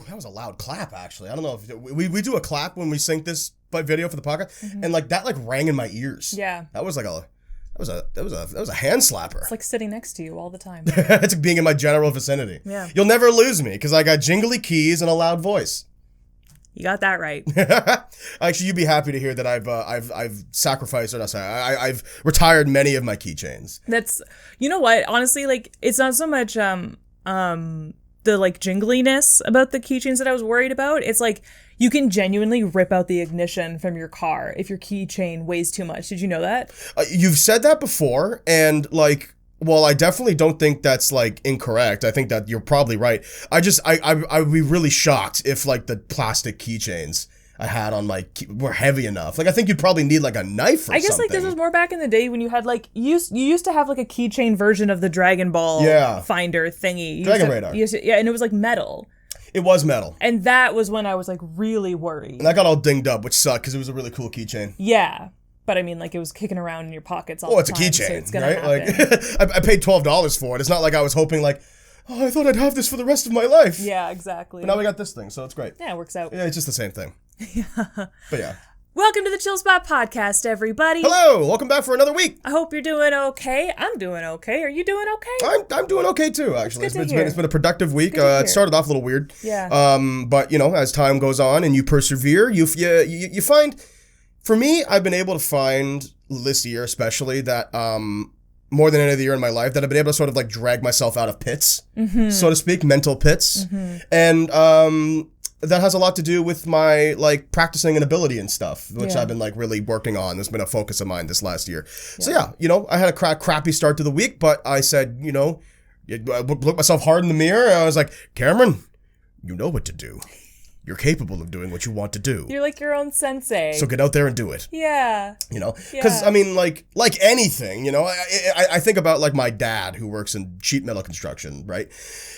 that was a loud clap, actually. I don't know if we do a clap when we sync this video for the podcast, and like that like rang in my ears. Yeah. That was like that was a hand slapper. It's like sitting next to you all the time. It's like being in my general vicinity. Yeah. You'll never lose me because I got jingly keys and a loud voice. You got that right. Actually, you'd be happy to hear that I've sacrificed, or not sorry, I've retired many of my keychains. That's, you know what? Honestly, like it's not so much the like jingliness about the keychains that I was worried about. It's like you can genuinely rip out the ignition from your car if your keychain weighs too much. Did you know that? You've said that before, and like. Well, I definitely don't think that's like incorrect. I think that you're probably right. I'd be really shocked if like the plastic keychains I had on my were heavy enough. Like I think you'd probably need like a knife or something. I guess like this was more back in the day when you had like you used to have like a keychain version of the Dragon Ball finder thingy. Dragon Radar. And it was like metal. It was metal. And that was when I was like really worried. And I got all dinged up, which sucked because it was a really cool keychain. Yeah. But I mean, like, it was kicking around in your pockets all the time. Oh, it's a keychain, so it's gonna right? happen. Like, I paid $12 for it. It's not like I was hoping, like, oh, I thought I'd have this for the rest of my life. Yeah, exactly. But now we got this thing, so it's great. Yeah, it works out. Yeah, it's just the same thing. Yeah. But yeah. Welcome to the Chill Spot Podcast, everybody. Hello, welcome back for another week. I hope you're doing okay. I'm doing okay. Are you doing okay? I'm doing okay too, actually. It's been a productive week. It started off a little weird. Yeah. But you know, as time goes on and you persevere, you find. For me, I've been able to find this year, especially that more than any other year in my life, that I've been able to sort of like drag myself out of pits, so to speak, mental pits, and that has a lot to do with my like practicing and ability and stuff, which I've been like really working on. There's been a focus of mine this last year. So yeah, you know, I had a crappy start to the week, but I said, you know, I looked myself hard in the mirror, and I was like, Cameron, you know what to do. You're capable of doing what you want to do. You're like your own sensei. So get out there and do it. Yeah. You know? Because, I mean, like anything, you know, I think about, like, my dad who works in sheet metal construction, right?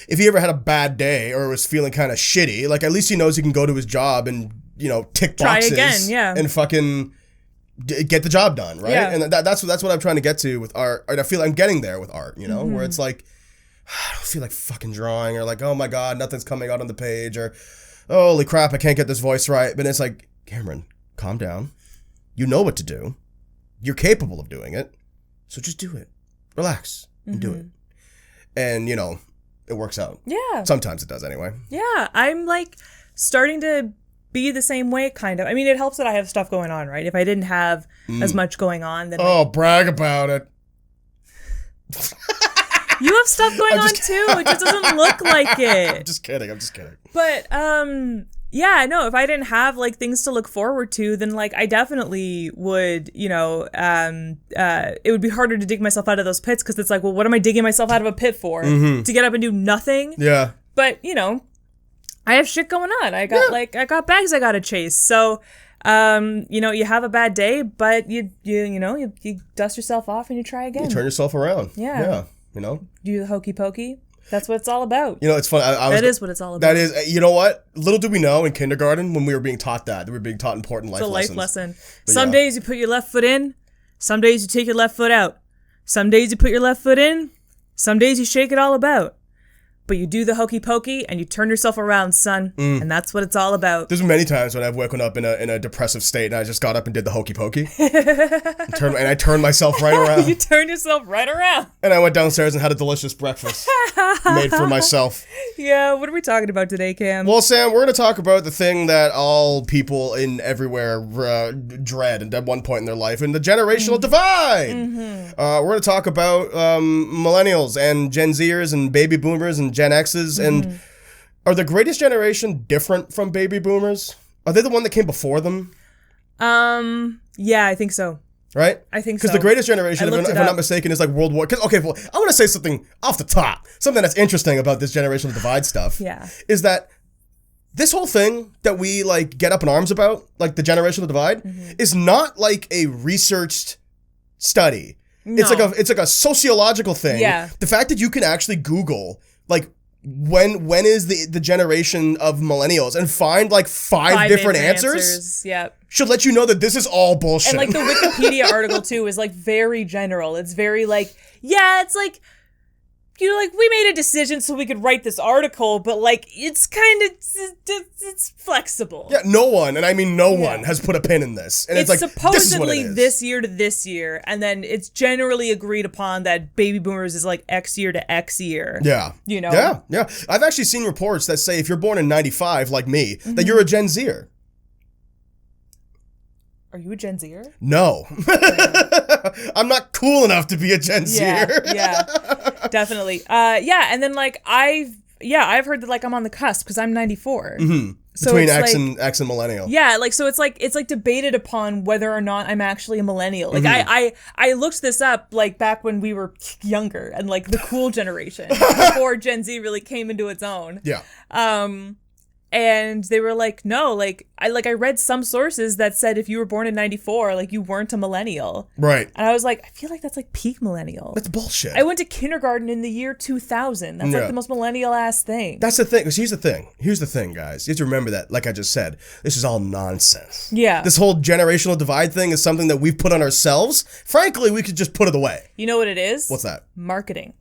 If he ever had a bad day or was feeling kind of shitty, like, at least he knows he can go to his job and, you know, tick boxes. Try again, yeah. And fucking get the job done, right? Yeah. And that's what I'm trying to get to with art. And I feel I'm getting there with art, you know? Where it's like, I don't feel like fucking drawing, or like, oh my God, nothing's coming out on the page, or... holy crap, I can't get this voice right. But it's like, Cameron, calm down. You know what to do. You're capable of doing it. So just do it. Relax and do it. And, you know, it works out. Yeah. Sometimes it does anyway. Yeah. I'm like starting to be the same way, kind of. I mean, it helps that I have stuff going on, right? If I didn't have as much going on, then... Oh, brag about it. You have stuff going on too. It just doesn't look like it. I'm just kidding. But yeah, no, if I didn't have like things to look forward to, then like I definitely would, you know, it would be harder to dig myself out of those pits, because it's like, well, what am I digging myself out of a pit for? To get up and do nothing? Yeah. But, you know, I have shit going on. I got bags I gotta chase. So you know, you have a bad day, but you dust yourself off and you try again. You turn yourself around. Yeah. You know? Do the hokey pokey. That's what it's all about. You know, it's fun. That is what it's all about. That is, you know what? Little did we know in kindergarten when we were being taught that we were being taught important life lessons. It's a life lesson. But some days you put your left foot in. Some days you take your left foot out. Some days you put your left foot in. Some days you shake it all about. But you do the hokey pokey and you turn yourself around, son. And that's what it's all about. There's been many times when I've woken up in a depressive state and I just got up and did the hokey pokey. and I turned myself right around. You turned yourself right around. And I went downstairs and had a delicious breakfast made for myself. Yeah, what are we talking about today, Cam? Well, Sam, we're going to talk about the thing that all people in everywhere dread at one point in their life, and the generational divide. We're going to talk about millennials and Gen Zers and baby boomers and Gen X's, and are the greatest generation different from baby boomers? Are they the one that came before them? Yeah, I think so. Right? I think so. Because the greatest generation, if I'm not mistaken, is like World War... Okay, well, I want to say something off the top. Something that's interesting about this generational divide stuff. Yeah. Is that this whole thing that we like get up in arms about, like the generational divide, is not like a researched study. No. It's like a sociological thing. Yeah. The fact that you can actually Google like when is the generation of millennials and find like five different answers. Yep. Should let you know that this is all bullshit. And like the Wikipedia article too is like very general. It's very like, yeah, it's like like, we made a decision so we could write this article, but, like, it's kind of, it's flexible. Yeah, no one, and I mean no one, has put a pin in this. And it's like, supposedly this year to this year, and then it's generally agreed upon that baby boomers is, like, X year to X year. Yeah. You know? Yeah. I've actually seen reports that say if you're born in 95, like me, that you're a Gen Zer. Are you a Gen Zer? No. I'm not cool enough to be a Gen Zer. Yeah, definitely. And then, like, I've heard that, like, I'm on the cusp because I'm 94. Mm-hmm. So between X and millennial. Yeah, like, so it's like debated upon whether or not I'm actually a millennial. Like, I looked this up, like, back when we were younger and, like, the cool generation before Gen Z really came into its own. Yeah. And they were like, no, like I read some sources that said if you were born in 94, like, you weren't a millennial. Right. And I was like, I feel like that's like peak millennial. That's bullshit. I went to kindergarten in the year 2000. That's like the most millennial ass thing. That's the thing. Because here's the thing, guys. You have to remember that, like I just said, this is all nonsense. Yeah. This whole generational divide thing is something that we've put on ourselves. Frankly, we could just put it away. You know what it is? What's that? Marketing.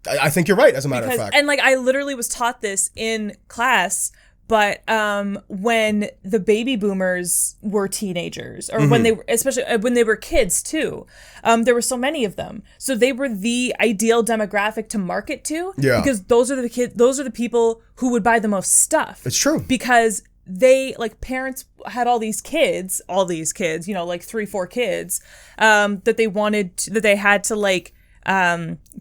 I think you're right, as a matter of fact. And, like, I literally was taught this in class. But when the baby boomers were teenagers, or when they were, especially when they were kids too, there were so many of them. So they were the ideal demographic to market to. Yeah. Because those are the people who would buy the most stuff. It's true. Because they, like, parents had all these kids, you know, like 3-4 kids, that they had to, like,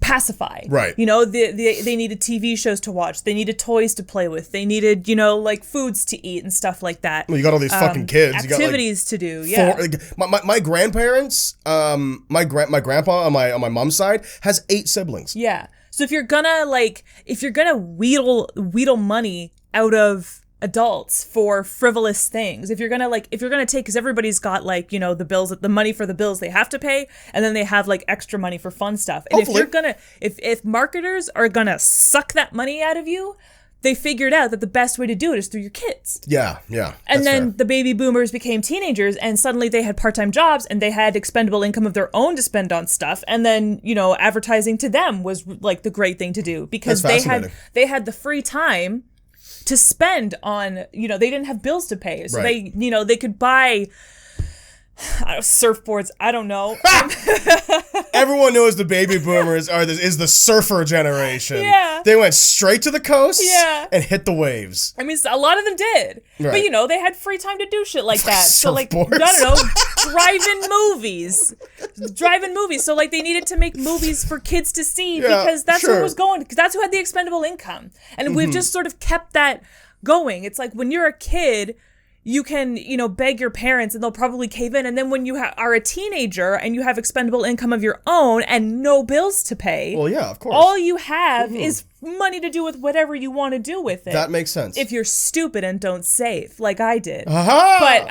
pacify. Right. You know, they needed TV shows to watch. They needed toys to play with. They needed, you know, like, foods to eat and stuff like that. Well, you got all these fucking kids. Activities you got, like, to do. Yeah. My grandparents, my grandpa on my mom's side has 8 siblings. Yeah. So if you're gonna wheedle money out of adults for frivolous things, if you're gonna take, because everybody's got, like, you know, the money for the bills they have to pay, and then they have, like, extra money for fun stuff. And Hopefully. if marketers are gonna suck that money out of you, they figured out that the best way to do it is through your kids. Yeah. And then fair. the baby boomers became teenagers, and suddenly they had part-time jobs, and they had expendable income of their own to spend on stuff. And then, you know, advertising to them was, like, the great thing to do, because they had the free time to spend on, you know, they didn't have bills to pay. So right. they could buy surfboards. I don't know. Everyone knows the baby boomers is the surfer generation. Yeah. They went straight to the coast and hit the waves. I mean, a lot of them did. Right. But, you know, they had free time to do shit like that. So, like, I Surfboards. don't know, drive-in movies. So, like, they needed to make movies for kids to see because that's what was going, because that's who had the expendable income. And we've just sort of kept that going. It's like, when you're a kid, you can, you know, beg your parents and they'll probably cave in. And then when you are a teenager and you have expendable income of your own and no bills to pay. Well, yeah, of course. All you have is money to do with whatever you want to do with it. That makes sense. If you're stupid and don't save, like I did. Aha! But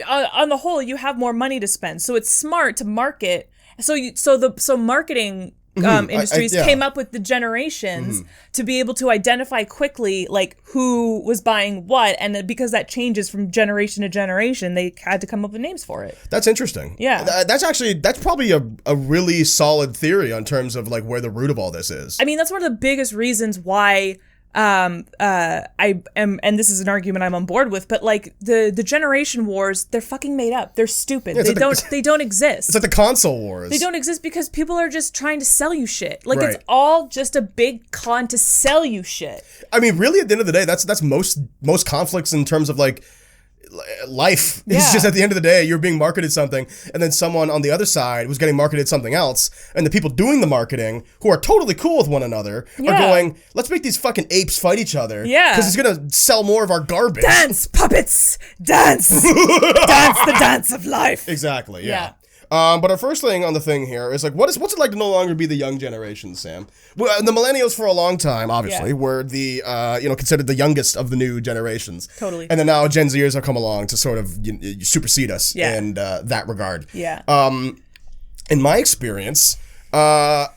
on the whole, you have more money to spend. So it's smart to market. So marketing industries came up with the generations to be able to identify quickly, like, who was buying what, and then because that changes from generation to generation, they had to come up with names for it. That's interesting. Yeah. That's probably a really solid theory on terms of, like, where the root of all this is. I mean, that's one of the biggest reasons why I am, and this is an argument I'm on board with, but, like, the generation wars, they're fucking made up. They're stupid. They don't exist. It's like the console wars. They don't exist because people are just trying to sell you shit. Like, Right. it's all just a big con to sell you shit. I mean, really, at the end of the day, that's most conflicts in terms of, like, life. It's just, at the end of the day, you're being marketed something, and then someone on the other side was getting marketed something else, and the people doing the marketing, who are totally cool with one another, are going, let's make these fucking apes fight each other. Yeah. Because it's gonna sell more of our garbage. Dance, puppets, dance, dance the dance of life. Exactly. Yeah. But our first thing on the thing here is, like, what's it like to no longer be the young generation, Sam? Well, the millennials for a long time, obviously, were the considered the youngest of the new generations. Totally. And then now Gen Zers have come along to sort of supersede us in that regard. Yeah. In my experience, so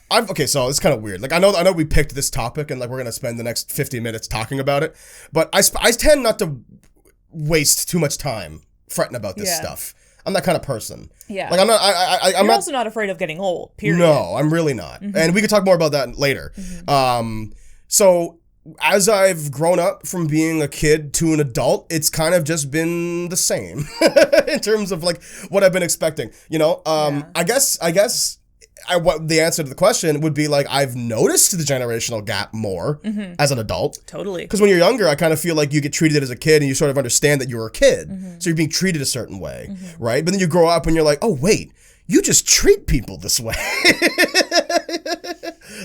it's kind of weird. Like, I know we picked this topic and, like, we're gonna spend the next 50 minutes talking about it, but I tend not to waste too much time fretting about this stuff. I'm that kind of person. Yeah. Like I'm not. I'm You're not. also not afraid of getting old. Period. No, I'm really not. And we could talk more about that later. So as I've grown up from being a kid to an adult, it's kind of just been the same in terms of like what I've been expecting. You know, I guess what the answer to the question would be like I've noticed the generational gap more as an adult. Totally. Because when you're younger, I kind of feel like you get treated as a kid and you sort of understand that you're a kid. So you're being treated a certain way, right? But then you grow up and you're like, oh, wait, you just treat people this way.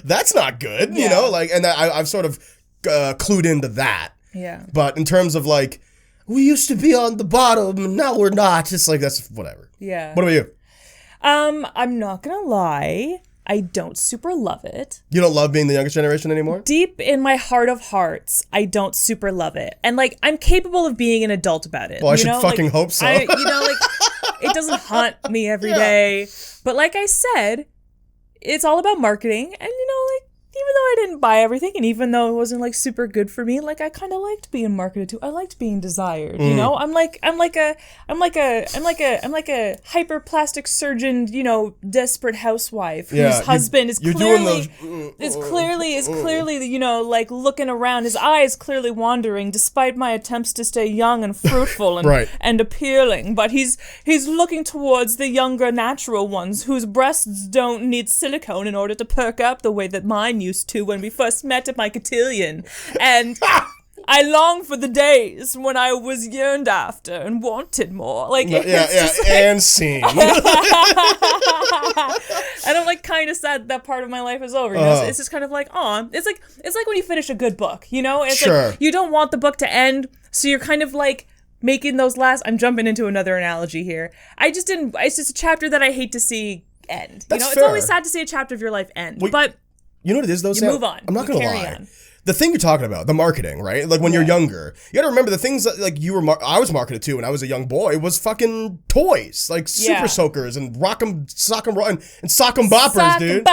That's not good, you know? Like, and I've sort of clued into that. Yeah. But in terms of like, we used to be on the bottom and now we're not. It's like, that's whatever. Yeah. What about you? I'm not gonna lie. I don't super love it. You don't love being the youngest generation anymore? Deep in my heart of hearts, I don't super love it. And like, I'm capable of being an adult about it. Well, I should fucking hope so. Like, it doesn't haunt me every day. But like I said, it's all about marketing. And like, even though I didn't buy everything, and even though it wasn't like super good for me, like I kind of liked being marketed to. I liked being desired. You know, I'm like a hyperplastic surgeon. Desperate housewife whose husband is clearly like looking around. His eyes clearly wandering, despite my attempts to stay young and fruitful and and appealing. But he's looking towards the younger, natural ones whose breasts don't need silicone in order to perk up the way that mine used to when we first met at my cotillion. And I long for the days when I was yearned after and wanted more. Like, and scene. And I'm like kind of sad that part of my life is over. So it's just kind of like, it's like when you finish a good book, It's like you don't want the book to end, so you're kind of like making those last. I'm jumping into another analogy here. It's just a chapter that I hate to see end. That's It's always sad to see a chapter of your life end. But you know what it is though, Sam? You move on. I'm not going to lie. On. The thing you're talking about, the marketing, right? Like when you're younger, you got to remember the things that like I was marketed to when I was a young boy was fucking toys, like super soakers and sock 'em boppers, dude.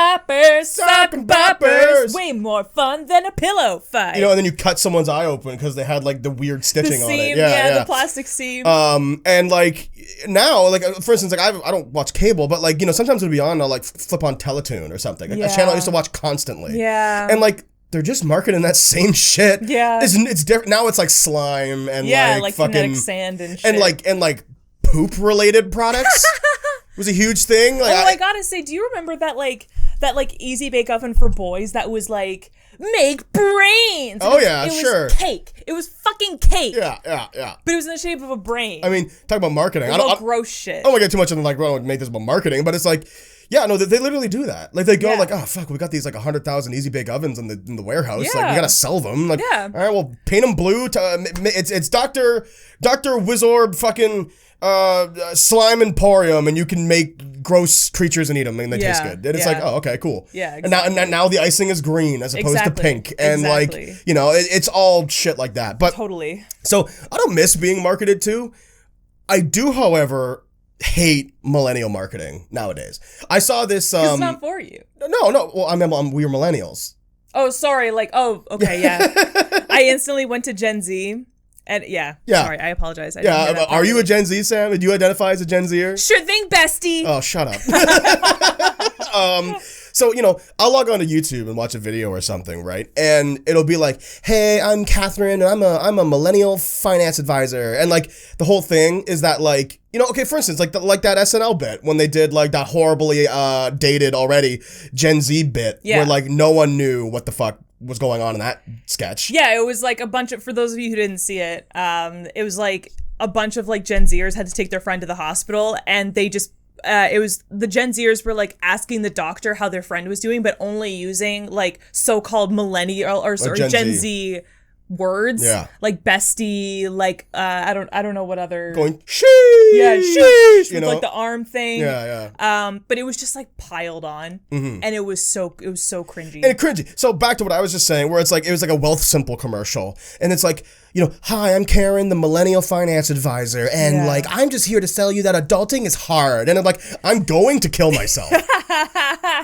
Sock 'em boppers. Way more fun than a pillow fight. And then you cut someone's eye open because they had like the weird stitching on it. The plastic seam. And like now, like for instance, like I don't watch cable, but like sometimes it'll be on. I'll like flip on Teletoon or something. Like a channel I used to watch constantly. Yeah. And like. They're just marketing that same shit. Yeah. It's different. Now it's like slime and like fucking kinetic sand and shit. And like poop related products was a huge thing. Like, I gotta say, do you remember that easy bake oven for boys that was like make brains? Oh yeah, it sure. Was cake. It was fucking cake. Yeah. But it was in the shape of a brain. I mean, talk about marketing. I don't gross shit. I don't want to get too much into like, well, make this about marketing, but it's like. Yeah, no, they literally do that. Like, they go like, oh, fuck, we got these, like, 100,000 Easy Bake Ovens in the warehouse. Yeah. Like, we gotta sell them. Like, all right, well, paint them blue. It's Dr. Wizorb fucking slime emporium, and you can make gross creatures and eat them, and they taste good. And it's like, oh, okay, cool. Yeah, exactly. And now the icing is green as opposed to pink. And, like, it's all shit like that. But totally. So, I don't miss being marketed to. I do, however... hate millennial marketing nowadays. I saw this. It's not for you. No. Well, we were millennials. Oh, sorry. Like, oh, okay, yeah. I instantly went to Gen Z, and sorry, I apologize. Are you a Gen Z, Sam? Do you identify as a Gen Zer? Sure thing, bestie. Oh, shut up. So, I'll log on to YouTube and watch a video or something, right? And it'll be like, hey, I'm Catherine, and I'm a millennial finance advisor. And, like, the whole thing is that, like, okay, for instance, like that SNL bit when they did, like, that horribly dated already Gen Z bit where, like, no one knew what the fuck was going on in that sketch. Yeah, it was, like, a bunch of, for those of you who didn't see it, it was, like, a bunch of, like, Gen Zers had to take their friend to the hospital, and they just it was the Gen Zers were like asking the doctor how their friend was doing, but only using like so-called millennial or Gen Z words, like bestie, like I don't know what other going sheesh, with like the arm thing, but it was just like piled on, and it was so cringy. So back to what I was just saying, where it was like a Wealth Simple commercial, and it's like, hi, I'm Karen, the millennial finance advisor, and like I'm just here to tell you that adulting is hard, and I'm like, I'm going to kill myself.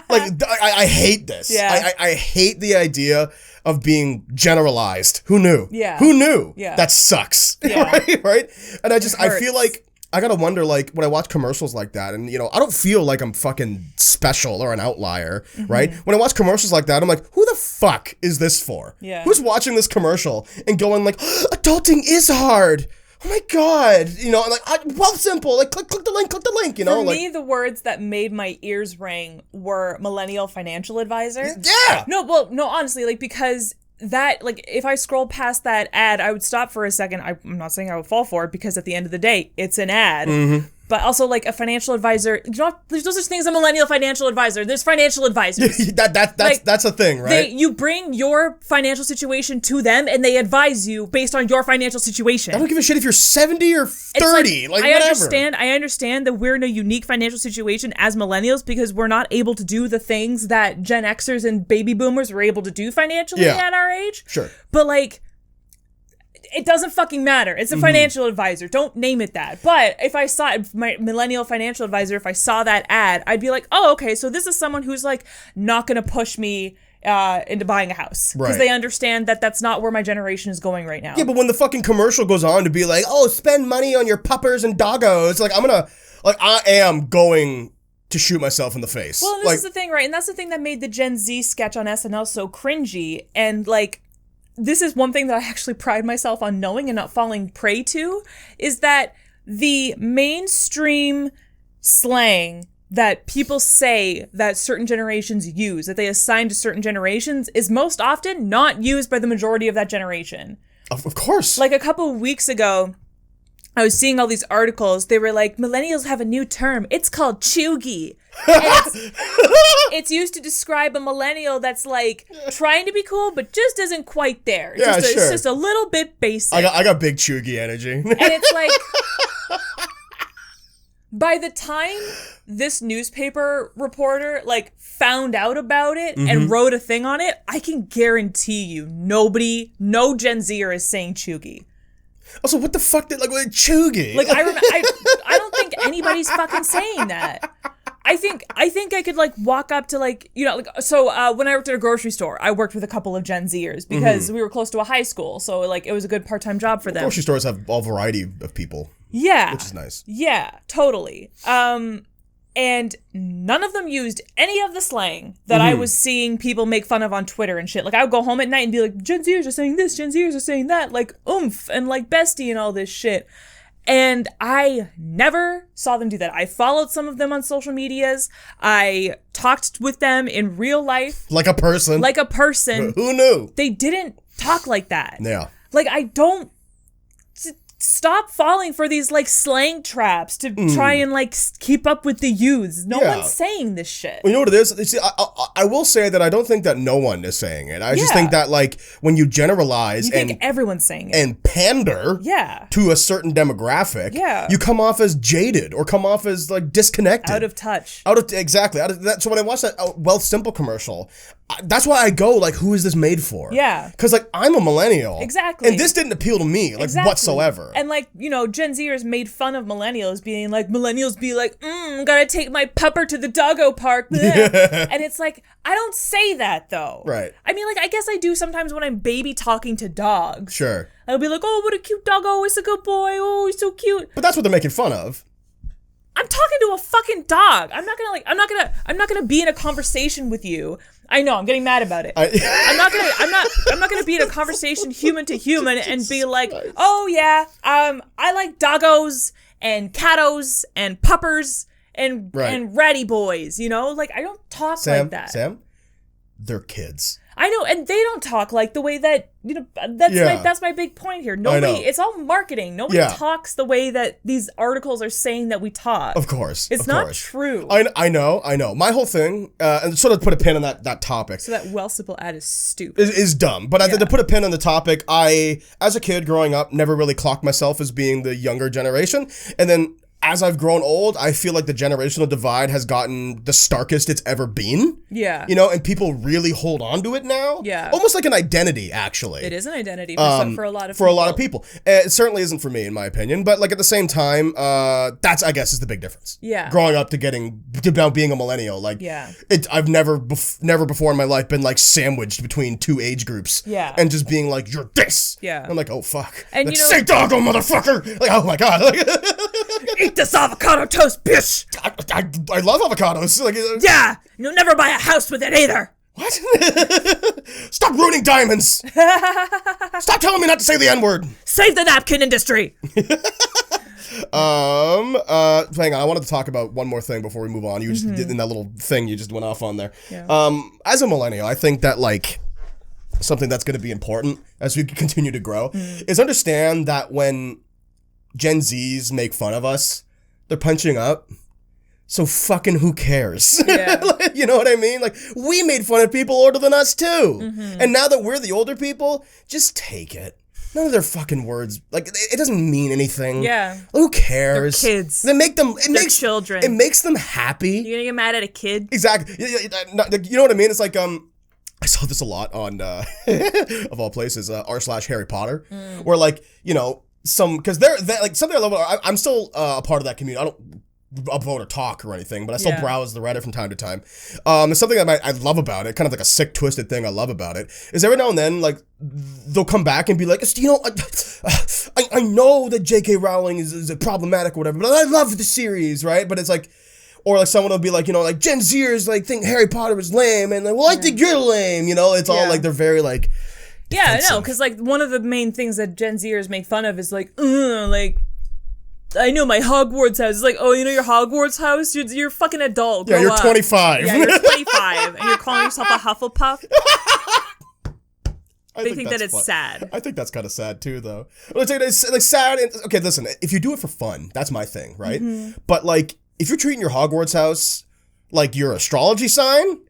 Like I hate this. I hate the idea of being generalized. Who knew? Yeah. Who knew? Yeah. That sucks. Yeah. Right? And I feel like I gotta wonder, like, when I watch commercials like that, and, you know, I don't feel like I'm fucking special or an outlier, right? When I watch commercials like that, I'm like, who the fuck is this for? Yeah. Who's watching this commercial and going like, adulting is hard? Oh my God, you know, like, well, simple, like, click the link, you know? For like, me, the words that made my ears ring were millennial financial advisor. yeah! No, honestly, like, because that, like, if I scroll past that ad, I would stop for a second. I'm not saying I would fall for it, because at the end of the day, it's an ad. But also, like, a financial advisor, you know, there's no such thing as a millennial financial advisor. There's financial advisors. That's a thing, right? You bring your financial situation to them, and they advise you based on your financial situation. I don't give a shit if you're 70 or 30, like whatever. I understand that we're in a unique financial situation as millennials, because we're not able to do the things that Gen Xers and baby boomers were able to do financially at our age. Sure. But, like, it doesn't fucking matter. It's a financial advisor. Don't name it that. But if I saw my millennial financial advisor, if I saw that ad, I'd be like, oh, okay, so this is someone who's, like, not going to push me into buying a house. Because they understand that that's not where my generation is going right now. Yeah, but when the fucking commercial goes on to be like, oh, spend money on your puppers and doggos, like, I am going to shoot myself in the face. Well, and this is the thing, right? And that's the thing that made the Gen Z sketch on SNL so cringy. And, like, this is one thing that I actually pride myself on knowing and not falling prey to, is that the mainstream slang that people say that certain generations use, that they assign to certain generations, is most often not used by the majority of that generation. Of course. Like, a couple of weeks ago, I was seeing all these articles. They were like, millennials have a new term. It's called Cheugie. It's used to describe a millennial that's, like, trying to be cool, but just isn't quite there. It's just a little bit basic. I got big Cheugie energy. And it's like, by the time this newspaper reporter, like, found out about it and wrote a thing on it, I can guarantee you no Gen Zer is saying Cheugie. Also, what the fuck did, like, Cheugie? Like, I don't think anybody's fucking saying that. I think I could, like, walk up to, like, you know, like, so when I worked at a grocery store, I worked with a couple of Gen Zers because we were close to a high school, so, like, it was a good part-time job for them. Grocery stores have all variety of people. Yeah. Which is nice. Yeah, totally. And none of them used any of the slang that I was seeing people make fun of on Twitter and shit. Like, I would go home at night and be like, Gen Zers are saying this, Gen Zers are saying that, like, oomph, and, like, bestie and all this shit. And I never saw them do that. I followed some of them on social medias. I talked with them in real life. Like a person. Who knew? They didn't talk like that. Yeah. Like, I don't... Stop falling for these, like, slang traps to try and, like, keep up with the youths. No one's saying this shit. Well, you know what it is? See, I will say that I don't think that no one is saying it. I just think that, like, when you generalize everyone's saying it and pander to a certain demographic, you come off as jaded or come off as, like, disconnected. Out of touch. Exactly. So when I watch that Wealth Simple commercial, that's why I go, like, who is this made for? Yeah. Because, like, I'm a millennial. Exactly. And this didn't appeal to me, like, whatsoever. And, like, you know, Gen Zers made fun of millennials being like, millennials be like, gotta take my pupper to the doggo park. And it's like, I don't say that, though. Right. I mean, like, I guess I do sometimes when I'm baby talking to dogs. Sure. I'll be like, oh, what a cute doggo. He's a good boy. Oh, he's so cute. But that's what they're making fun of. I'm talking to a fucking dog. I'm not gonna be in a conversation with you. I know, I'm getting mad about it. I'm not gonna be in a conversation human to human and be like, oh yeah, I like doggos and cattos and puppers and ratty boys, you know? Like, I don't talk like that. Sam, they're kids. I know, and they don't talk like the way that, you know, that's my big point here. It's all marketing. Nobody talks the way that these articles are saying that we talk. Of course. It's not true. I know. My whole thing, and sort of put a pin on that topic. So that Well Simple ad is stupid. Is dumb. But to put a pin on the topic, I, as a kid growing up, never really clocked myself as being the younger generation. And then as I've grown old, I feel like the generational divide has gotten the starkest it's ever been. Yeah. You know, and people really hold on to it now. Yeah. Almost like an identity, actually. It is an identity for a lot of people. For a lot of people. It certainly isn't for me, in my opinion. But, like, at the same time, that's, I guess, is the big difference. Yeah. Growing up to being a millennial. Like, I've never before in my life been, like, sandwiched between two age groups. Yeah. And just being like, you're this. Yeah. I'm like, oh, fuck. And say doggo, motherfucker. Like, oh, my God. Like, Eat this avocado toast, bitch! I love avocados. Like, Yeah! You'll never buy a house with it either! what? Stop ruining diamonds! Stop telling me not to say the N-word! Save the napkin industry! Hang on, I wanted to talk about one more thing before we move on. You just did in that little thing you just went off on there. Yeah. As a millennial, I think that like something that's going to be important as we continue to grow is understand that when Gen Zs make fun of us, they're punching up. So fucking who cares? Yeah. You know what I mean? Like, we made fun of people older than us too. And now that we're the older people, just take it. None of their fucking words, like, it doesn't mean anything. Yeah. Who cares? They're kids. They make them, They're children. It makes them happy. You're gonna get mad at a kid? Exactly. You know what I mean? It's like, I saw this a lot on, of all places, r/Harry Potter, where like, you know, because they're like something I love. I'm still a part of that community. I don't upvote or talk or anything, but I still browse the Reddit from time to time. It's something that I love about it, kind of like a sick, twisted thing I love about it, is every now and then, like, they'll come back and be like, you know, I know that J.K. Rowling is problematic or whatever, but I love the series, right? But it's like, or like someone will be like, you know, like Gen Zers like think Harry Potter was lame, and like, well, I think you're lame, you know? It's all like, they're very like, yeah, I know, because like one of the main things that Gen Zers make fun of is like, I know my Hogwarts house. It's like, oh, you know your Hogwarts house? You're a fucking adult. Yeah, Grow you're up. 25. Yeah, you're 25, and you're calling yourself a Hufflepuff? They think that it's sad. I think that's kind of sad too, though. It's like sad. Okay, listen, if you do it for fun, that's my thing, right? But like, if you're treating your Hogwarts house like your astrology sign,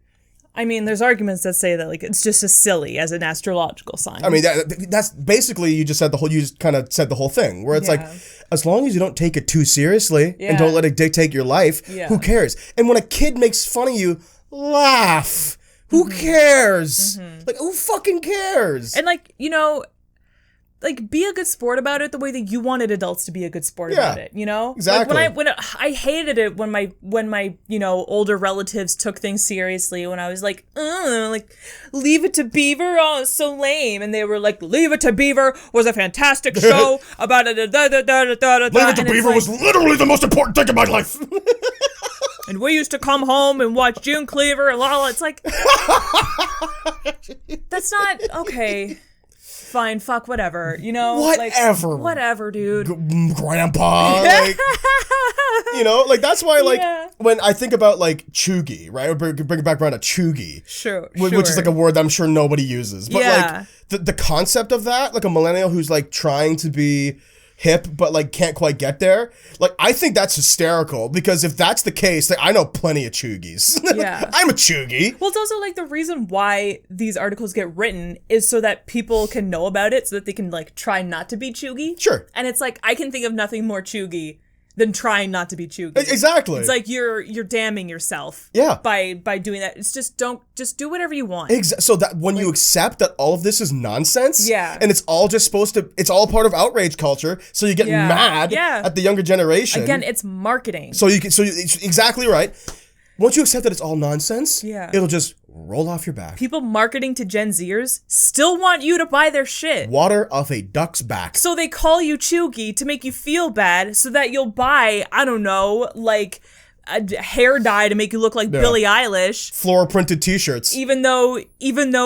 I mean, there's arguments that say that like it's just as silly as an astrological sign. I mean, that's basically you just kind of said the whole thing, where it's like, as long as you don't take it too seriously and don't let it dictate your life, who cares? And when a kid makes fun of you, laugh. Who cares? Like, who fucking cares? And like, you know, like, be a good sport about it the way that you wanted adults to be a good sport about it, you know? Exactly. Like when I hated it when my you know, older relatives took things seriously, when I was like Leave It to Beaver, oh, it's so lame, and they were like, Leave It to Beaver was a fantastic show about Leave It to Beaver was literally the most important thing in my life. And we used to come home and watch June Cleaver and Lala. It's like, that's not okay. Fine, fuck, whatever, you know? Whatever. Like, whatever, dude. Grandpa, like, you know? Like, that's why, like, when I think about, like, cheugy, right? Or bring it back around to cheugy. Sure. Which is, like, a word that I'm sure nobody uses. But, like, the concept of that, like, a millennial who's, like, trying to be hip but like can't quite get there, like, I think that's hysterical, because if that's the case, like, I know plenty of cheugies. Yeah. I'm a cheugy. Well, it's also like the reason why these articles get written is so that people can know about it, so that they can like try not to be cheugy. Sure. And it's like, I can think of nothing more cheugy than trying not to be cheugy. Exactly. It's like you're damning yourself. Yeah. By doing that. It's just just do whatever you want. So that when you accept that all of this is nonsense, and it's all just it's all part of outrage culture, so you get mad at the younger generation. Again, it's marketing. It's exactly right. Once you accept that it's all nonsense, it'll just roll off your back. People marketing to Gen Zers still want you to buy their shit. Water off a duck's back. So they call you cheugy to make you feel bad, so that you'll buy, I don't know, like a hair dye to make you look like Billie Eilish. Floral printed t-shirts. Even though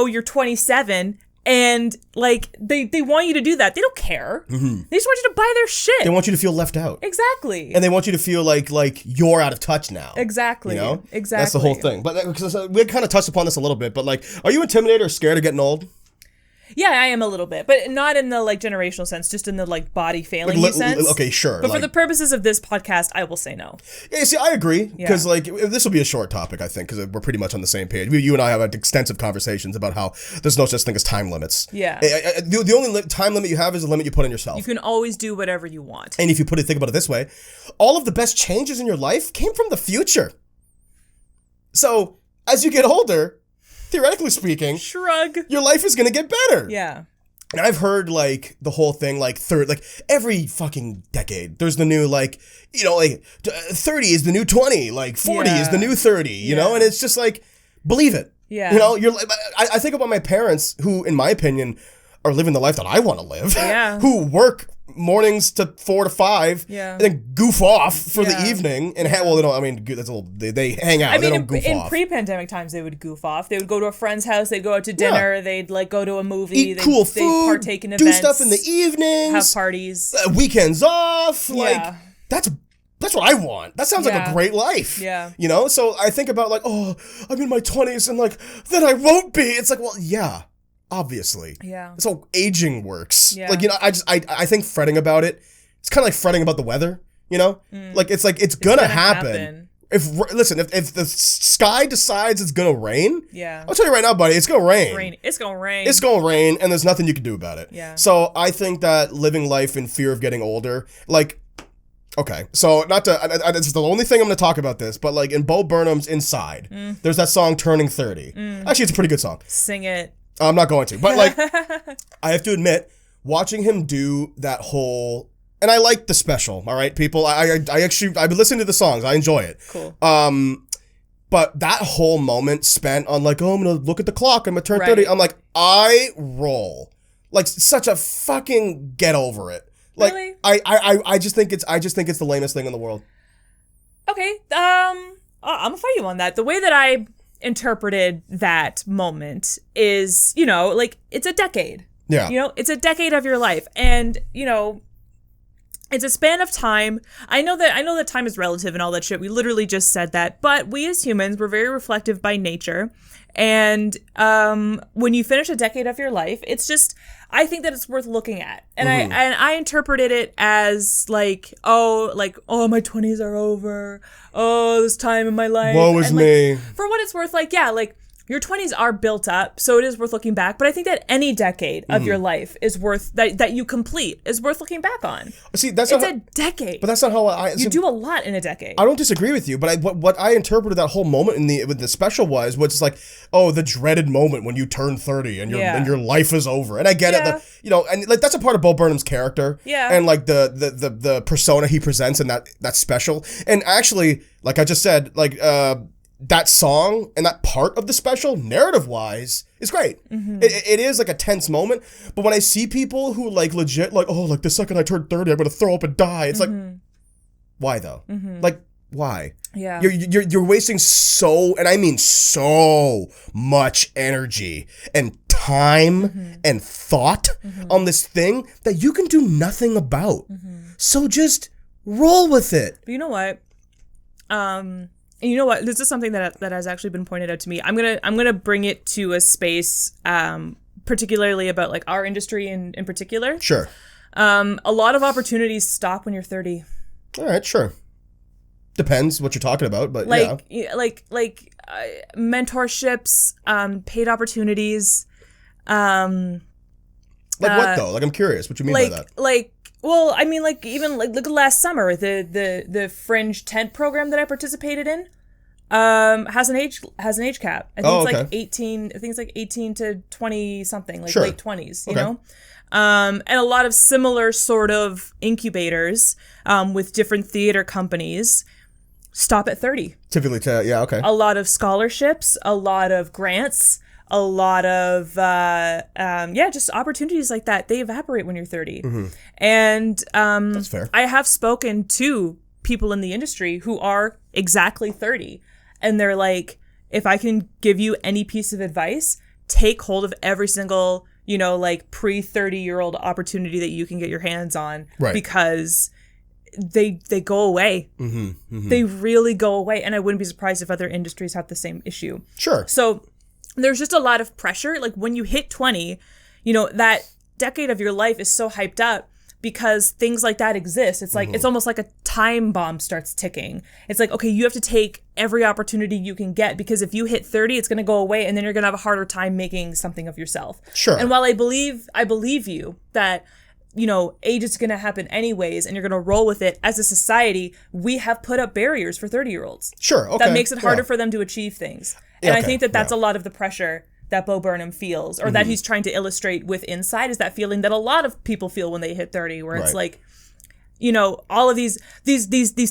you're 27. And, like, they want you to do that. They don't care. They just want you to buy their shit. They want you to feel left out. Exactly. And they want you to feel like you're out of touch now. Exactly. You know? Exactly. That's the whole thing. But we kind of touched upon this a little bit, but, like, are you intimidated or scared of getting old? Yeah, I am a little bit, but not in the like generational sense, just in the like body failing sense. Okay, sure. But for the purposes of this podcast, I will say no. Yeah, see, I agree, because like this will be a short topic, I think, because we're pretty much on the same page. You and I have had extensive conversations about how there's no such thing as time limits. Yeah. The only time limit you have is the limit you put on yourself. You can always do whatever you want. And if you think about it this way, all of the best changes in your life came from the future. So as you get older, theoretically speaking, shrug, your life is gonna get better. Yeah. And I've heard, like, the whole thing, like, every fucking decade, there's the new, like, you know, like, 30 is the new 20, like, 40 is the new 30, you know? And it's just, like, believe it. Yeah. You know, I think about my parents, who, in my opinion, are living the life that I want to live. Yeah. Who work mornings to 4 to 5, Yeah. and then goof off for the Yeah. evening. And well, they don't. I mean, that's a little. They hang out. I mean, they don't goof in off. pre-pandemic times, they would goof off. They would go to a friend's house. They'd go out to dinner. They'd like go to a movie. Eat cool they'd food. Partake in do events. stuff in the evenings. Have parties. Weekends off. Like Yeah. that's what I want. That sounds like a Yeah. great life. Yeah. You know. So I think about like, oh, I'm in my 20s, and like then I won't be. It's like, well, yeah. Obviously. Yeah. That's how aging works. Yeah. Like, you know, I think fretting about it, it's kind of like fretting about the weather, you know? Like, it's gonna happen. If the sky decides it's gonna rain, Yeah. I'll tell you right now, buddy, it's gonna rain. It's gonna rain. It's gonna rain, and there's nothing you can do about it. Yeah. So I think that living life in fear of getting older, like, okay, so not to, this is the only thing I'm gonna talk about this, but like in Bo Burnham's Inside, there's that song Turning 30. Actually, it's a pretty good song. Sing it. I'm not going to, but like, I have to admit, watching him do that whole, and I like the special. All right, people, I've been listening to the songs. I enjoy it. Cool. But that whole moment spent on like, oh, I'm gonna look at the clock. I'm gonna turn 30. I'm like, I roll, like such a fucking get over it. Like, Really? I just think it's the lamest thing in the world. Okay. I'm gonna fight you on that. The way that I interpreted that moment is, you know, like it's a decade. Yeah. You know, it's a decade of your life, and you know, it's a span of time. I know that time is relative and all that shit. We literally just said that, but we as humans, we're very reflective by nature. And when you finish a decade of your life, it's just, I think that it's worth looking at. And I interpreted it as like, oh, my 20s are over. Oh, this time in my life. Woe is me. For what it's worth, like, yeah, like your 20s are built up, so it is worth looking back. But I think that any decade of your life is worth, that you complete, is worth looking back on. See, It's a decade. But that's not how You do a lot in a decade. I don't disagree with you, but what I interpreted that whole moment with the special was it's like, oh, the dreaded moment when you turn 30 and your life is over. And I get it, you know, and like that's a part of Bo Burnham's character. Yeah. And like the persona he presents in that special. And actually, like I just said, like that song and that part of the special, narrative-wise, is great. It is like a tense moment, but when I see people who like legit like, oh, like the second I turn 30, I'm gonna throw up and die. It's like, why though? Like, why? Yeah. You're wasting and I mean so much energy and time and thought on this thing that you can do nothing about. So just roll with it. But you know what? You know what? This is something that has actually been pointed out to me. I'm gonna bring it to a space, particularly about like our industry in particular. Sure. A lot of opportunities stop when you're 30. All right. Sure. Depends what you're talking about, but like mentorships, paid opportunities. Like what though? Like I'm curious what you mean by that. Well, I mean, like even like look at last summer, the Fringe tent program that I participated in, has an age cap. I think it's like 18. I think it's like 18 to 20 something, like late 20s. You know, and a lot of similar sort of incubators, with different theater companies, stop at 30. Typically, okay. A lot of scholarships, a lot of grants. A lot of, just opportunities like that, they evaporate when you're 30. And that's fair. I have spoken to people in the industry who are exactly 30. And they're like, if I can give you any piece of advice, take hold of every single, you know, like pre-30-year-old opportunity that you can get your hands on. Right. Because they go away. They really go away. And I wouldn't be surprised if other industries have the same issue. Sure. So there's just a lot of pressure. Like when you hit 20, you know, that decade of your life is so hyped up because things like that exist. It's like, it's almost like a time bomb starts ticking. It's like, okay, you have to take every opportunity you can get because if you hit 30, it's going to go away and then you're going to have a harder time making something of yourself. Sure. And while I believe you that, you know, age is going to happen anyways and you're going to roll with it, as a society, we have put up barriers for 30-year-olds. Sure. Okay. That makes it harder for them to achieve things. And I think that that's a lot of the pressure that Bo Burnham feels, or that he's trying to illustrate with Inside, is that feeling that a lot of people feel when they hit 30, where it's like, you know, all of these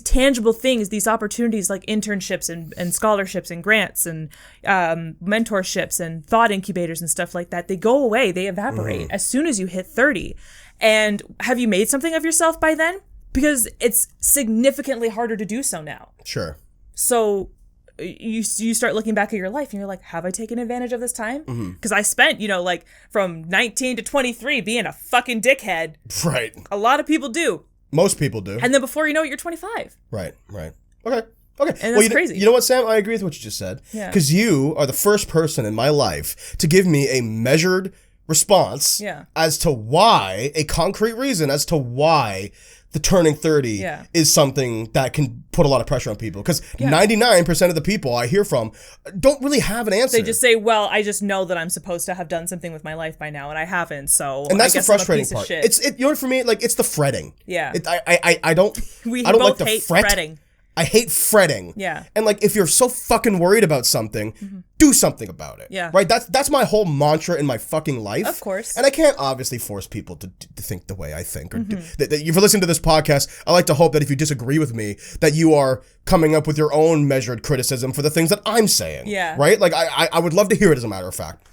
tangible things, these opportunities like internships and scholarships and grants and mentorships and thought incubators and stuff like that, they go away, they evaporate as soon as you hit 30. And have you made something of yourself by then? Because it's significantly harder to do so now. Sure. So you start looking back at your life and you're like, have I taken advantage of this time? Because I spent, like from 19 to 23 being a fucking dickhead. Right. A lot of people do. Most people do. And then before you know it, you're 25. Right. Okay. And that's crazy. You know what, Sam? I agree with what you just said. Yeah. Because you are the first person in my life to give me a measured response as to why, a concrete reason as to why the turning 30 is something that can put a lot of pressure on people. Because 99% of the people I hear from don't really have an answer. They just say, well, I just know that I'm supposed to have done something with my life by now, and I haven't, so and that's I guess the frustrating I'm a piece part. Of shit. For me, like, it's the fretting. Yeah. I don't We I don't both like to hate fret. fretting. I hate fretting. Yeah. And like, if you're so fucking worried about something, do something about it. Yeah. Right? That's my whole mantra in my fucking life. Of course. And I can't obviously force people to think the way I think. Or if you're listening to this podcast, I like to hope that if you disagree with me, that you are coming up with your own measured criticism for the things that I'm saying. Yeah. Right? Like, I would love to hear it, as a matter of fact.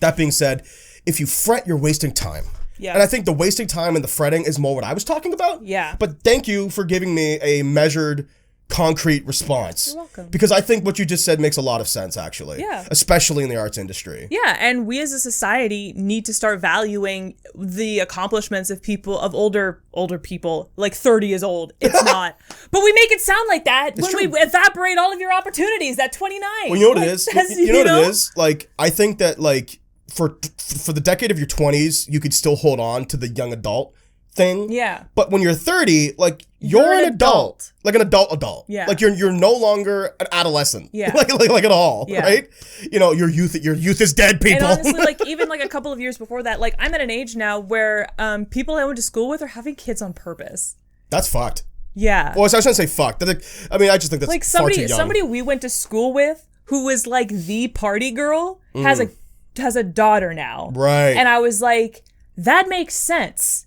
That being said, if you fret, you're wasting time. Yeah. And I think the wasting time and the fretting is more what I was talking about. Yeah. But thank you for giving me a measured, concrete response. You're welcome. Because I think what you just said makes a lot of sense, actually. Yeah. Especially in the arts industry. Yeah, and we as a society need to start valuing the accomplishments of people, of older people. Like 30 is old. It's not. But we make it sound like that when we evaporate all of your opportunities at 29. Well, you know what it is? You know what it is? Like, I think that, like, for the decade of your 20s, you could still hold on to the young adult thing. Yeah. But when you're 30, like, you're an adult. Like an adult. Yeah. Like you're no longer an adolescent. Yeah. like at all. Yeah. Right? Your youth is dead, people. And honestly, like, even like a couple of years before that, like, I'm at an age now where people I went to school with are having kids on purpose. That's fucked. Yeah. Well, I shouldn't say fucked. I mean, I just think that's like far too young. somebody we went to school with who was like the party girl has a daughter now. Right. And I was like, that makes sense.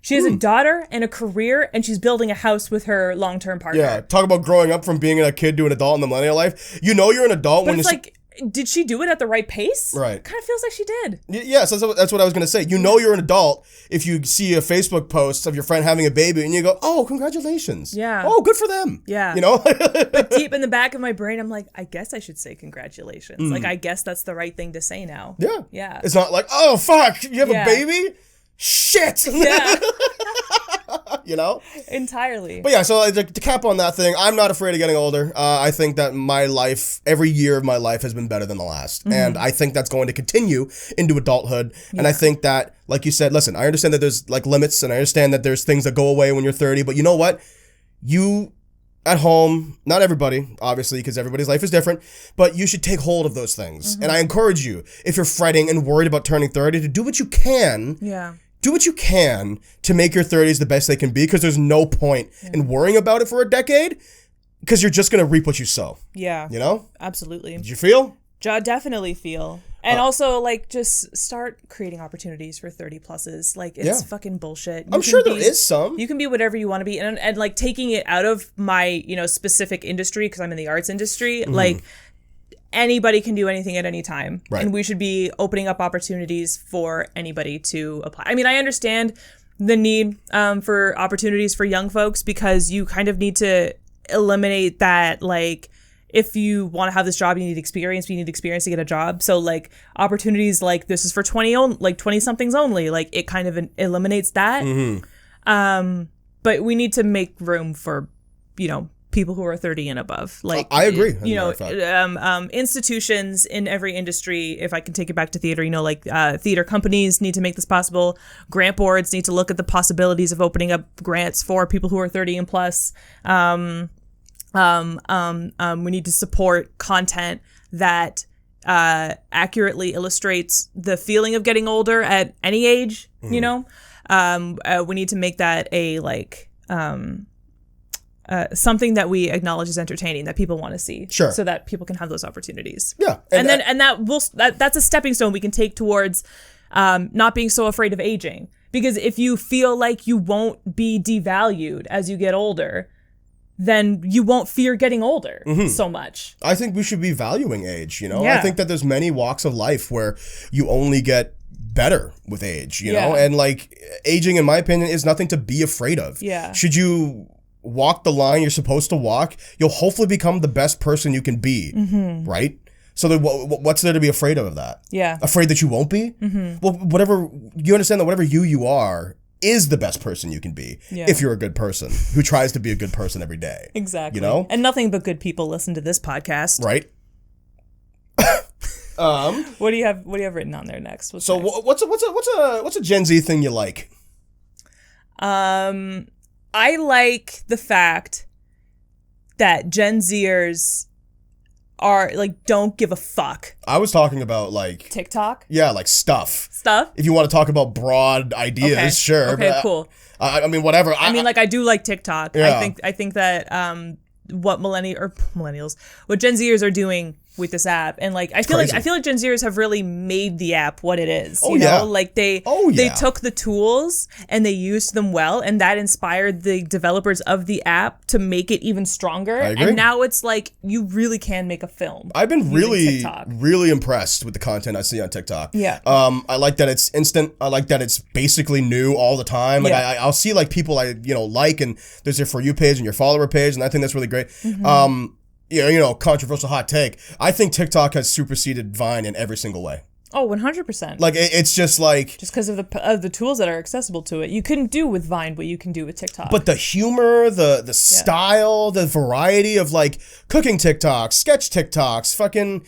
She has a daughter and a career, and she's building a house with her long-term partner. Yeah, talk about growing up from being a kid to an adult in the millennial life. You're an adult but when it's like, did she do it at the right pace? Right. Kind of feels like she did. Yes, that's what I was going to say. You're an adult if you see a Facebook post of your friend having a baby and you go, oh, congratulations. Yeah. Oh, good for them. Yeah. But deep in the back of my brain, I'm like, I guess I should say congratulations. Like, I guess that's the right thing to say now. Yeah. Yeah. It's not like, oh, fuck, you have a baby? Shit. Yeah. Entirely. But yeah, so to cap on that thing, I'm not afraid of getting older. I think that my life, every year of my life has been better than the last. And I think that's going to continue into adulthood. Yeah. And I think that, like you said, listen, I understand that there's like limits and I understand that there's things that go away when you're 30, but you know what? You at home, not everybody, obviously, because everybody's life is different, but you should take hold of those things. And I encourage you, if you're fretting and worried about turning 30, to do what you can. Yeah. Do what you can to make your 30s the best they can be, because there's no point in worrying about it for a decade, because you're just going to reap what you sow. Yeah. Absolutely. Did you feel? Definitely feel. And also, like, just start creating opportunities for 30 pluses. Like, it's fucking bullshit. I'm sure there is some. You can be whatever you want to be. And like, taking it out of my, specific industry, because I'm in the arts industry, like, anybody can do anything at any time. Right. And we should be opening up opportunities for anybody to apply. I mean, I understand the need for opportunities for young folks, because you kind of need to eliminate that, like, if you want to have this job, you need experience. You need experience to get a job. So, like, opportunities like this is for 20-somethings only. Like, it kind of eliminates that. But we need to make room for, people who are 30 and above. Like, I agree. Institutions in every industry, if I can take it back to theater, theater companies need to make this possible. Grant boards need to look at the possibilities of opening up grants for people who are 30 and plus. We need to support content that accurately illustrates the feeling of getting older at any age. We need to make that a something that we acknowledge as entertaining, that people want to see, so that people can have those opportunities. Yeah, that's a stepping stone we can take towards not being so afraid of aging. Because if you feel like you won't be devalued as you get older, then you won't fear getting older so much. I think we should be valuing age, I think that there's many walks of life where you only get better with age, you know? And like aging, in my opinion, is nothing to be afraid of. Yeah. Should you walk the line you're supposed to walk, you'll hopefully become the best person you can be, right? So then what's there to be afraid of that? Yeah. Afraid that you won't be? Well, whatever, you understand that whatever you are is the best person you can be if you're a good person who tries to be a good person every day. Exactly. You know? And nothing but good people listen to this podcast. Right? What do you have written on there next? What's a Gen Z thing you like? I like the fact that Gen Zers are like don't give a fuck. I was talking about like TikTok. Yeah, like stuff. Stuff. If you want to talk about broad ideas, sure. Okay, but cool. I mean, whatever. I mean, like I do like TikTok. Yeah. I think that what millennials, what Gen Zers are doing with this app, and like I feel like Gen Zers have really made the app what it is. You know? Like they took the tools and they used them well, and that inspired the developers of the app to make it even stronger. I agree. And now it's like you really can make a film. I've been really impressed with the content I see on TikTok. Yeah. I like that it's instant. I like that it's basically new all the time. Like I'll see like people I like, and there's your For You page and your follower page, and I think that's really great. Controversial hot take. I think TikTok has superseded Vine in every single way. Oh, 100%. Like it's just like because of the tools that are accessible to it. You couldn't do with Vine what you can do with TikTok. But the humor, the style, the variety of like cooking TikToks, sketch TikToks, fucking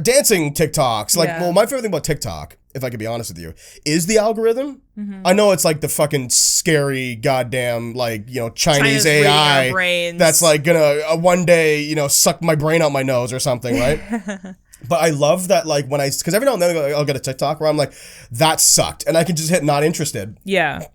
dancing TikToks. Like, well, my favorite thing about TikTok, if I could be honest with you, is the algorithm. I know it's like the fucking scary goddamn like Chinese AI that's like gonna one day suck my brain out my nose or something, right? But I love that like because every now and then I'll get a TikTok where I'm like, that sucked, and I can just hit not interested. Yeah.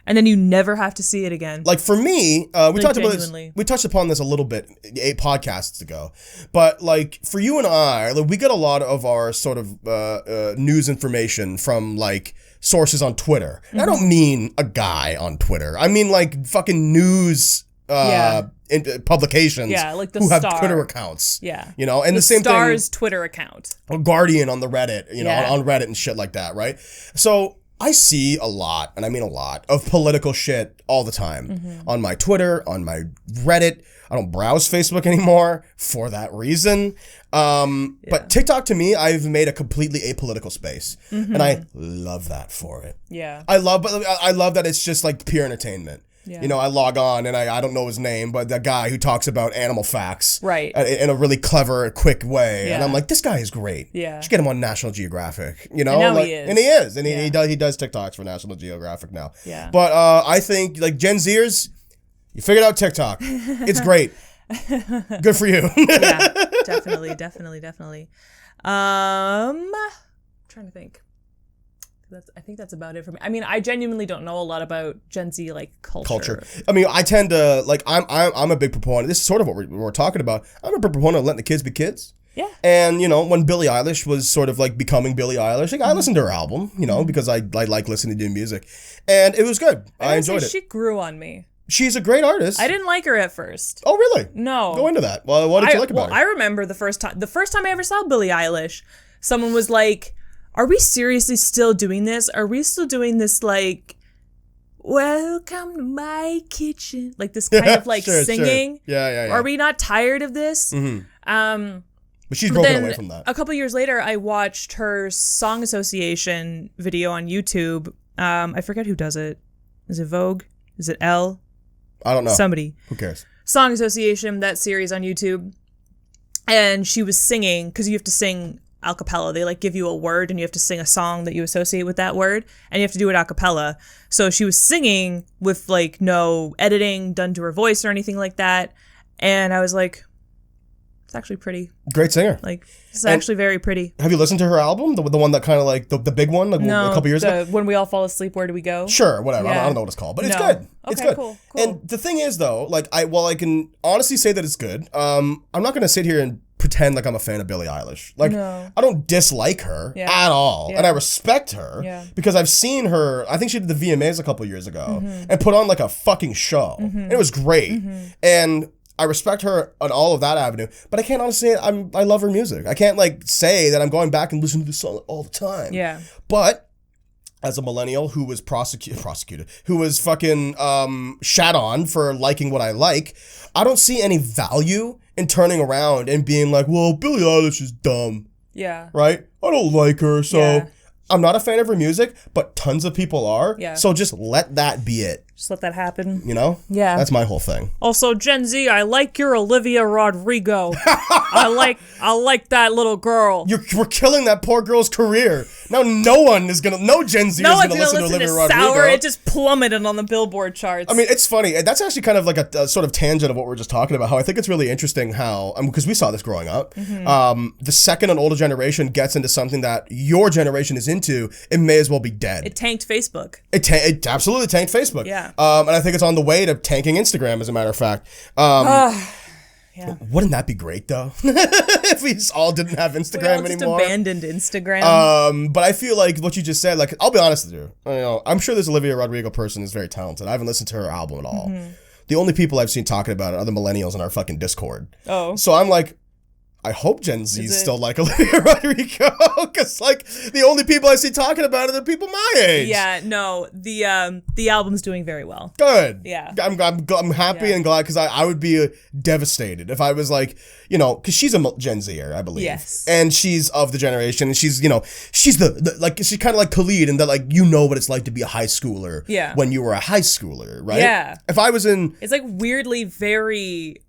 And then you never have to see it again. Like for me, we talked about this. We touched upon this a little bit 8 podcasts ago, but like for you and I, like, we get a lot of our sort of news information from like sources on Twitter. And I don't mean a guy on Twitter. I mean like fucking news publications. Yeah, like the who Star. have Twitter accounts. Yeah, and the same Star's thing. Twitter account. Guardian on the Reddit. On Reddit and shit like that, right? So I see a lot, and I mean a lot, of political shit all the time on my Twitter, on my Reddit. I don't browse Facebook anymore for that reason. But TikTok, to me, I've made a completely apolitical space, and I love that for it. Yeah, I love that it's just like pure entertainment. Yeah. I log on and I don't know his name, but the guy who talks about animal facts in a really clever, quick way. And I'm like, this guy is great. Yeah. Should get him on National Geographic, And now he is. And he is. And he does TikToks for National Geographic now. Yeah. But I think like Gen Zers, you figured out TikTok. It's great. Good for you. Yeah, definitely. I'm trying to think. I think that's about it for me. I mean, I genuinely don't know a lot about Gen Z like culture. I mean, I tend to like I'm a big proponent. This is sort of what we're talking about. I'm a big proponent of letting the kids be kids. Yeah. And when Billie Eilish was sort of like becoming Billie Eilish, like, I listened to her album, because I like listening to music, and it was good. I enjoyed it. She grew on me. She's a great artist. I didn't like her at first. Oh, really? No. Go into that. Well, what did you like about her? I remember the first time I ever saw Billie Eilish, someone was like, are we seriously still doing this? Are we still doing this, like, welcome to my kitchen? Like, this kind of, like, singing? Sure. Yeah. Are we not tired of this? But she's broken away from that. A couple years later, I watched her Song Association video on YouTube. I forget who does it. Is it Vogue? Is it Elle? I don't know. Somebody. Who cares? Song Association, that series on YouTube. And she was singing, because you have to sing a cappella. They like give you a word and you have to sing a song that you associate with that word, and you have to do it a cappella. So she was singing with like no editing done to her voice or anything like that, and I was like, it's actually pretty. Great singer. Like, it's actually very pretty. Have you listened to her album, the one that kind of like the big one, like no, a couple years ago? When We All Fall Asleep, Where Do We Go? Sure, whatever. Yeah. I don't know what it's called, but it's good. It's good. Cool. And the thing is, though, like I can honestly say that it's good. I'm not gonna sit here and pretend like I'm a fan of Billie Eilish. Like, I don't dislike her at all. Yeah. And I respect her because I've seen her, I think she did the VMAs a couple years ago and put on like a fucking show. And it was great. And I respect her on all of that avenue, but I can't honestly say I love her music. I can't like say that I'm going back and listening to this song all the time. Yeah. But as a millennial who was prosecuted, who was fucking shat on for liking what I like, I don't see any value in turning around and being like, well, Billie Eilish is dumb. Yeah. Right? I don't like her, so Yeah. I'm not a fan of her music, but tons of people are. Yeah. So just let that be it. Just let that happen. You know? Yeah. That's my whole thing. Also, Gen Z, I like your Olivia Rodrigo. I like that little girl. We're killing that poor girl's career. Now no Gen Z is gonna listen to Olivia Rodrigo. Sour. It just plummeted on the Billboard charts. I mean, it's funny. That's actually kind of like a sort of tangent of what we're just talking about. How I think it's really interesting how, because we saw this growing up. The second an older generation gets into something that your generation is into, it may as well be dead. It tanked Facebook. It absolutely tanked Facebook. Yeah. And I think it's on the way to tanking Instagram, as a matter of fact. Yeah. Wouldn't that be great, though? If we just all didn't have Instagram we all anymore. just abandoned Instagram. But I feel like what you just said, like, I'll be honest with you. I'm sure this Olivia Rodrigo person is very talented. I haven't listened to her album at all. The only people I've seen talking about it are the millennials in our fucking Discord. Oh. So I'm like, I hope Gen Z's still like Olivia Rodrigo, because like the only people I see talking about are the people my age. Yeah, no, the album's doing very well. Good. Yeah. I'm happy and glad, because I would be devastated if I was like, because she's a Gen Zer, I believe. Yes. And she's of the generation, and she's, she's the like, she's kind of like Khalid, and that like, what it's like to be a high schooler. Yeah. When you were a high schooler, right? Yeah. If I was in. It's like weirdly very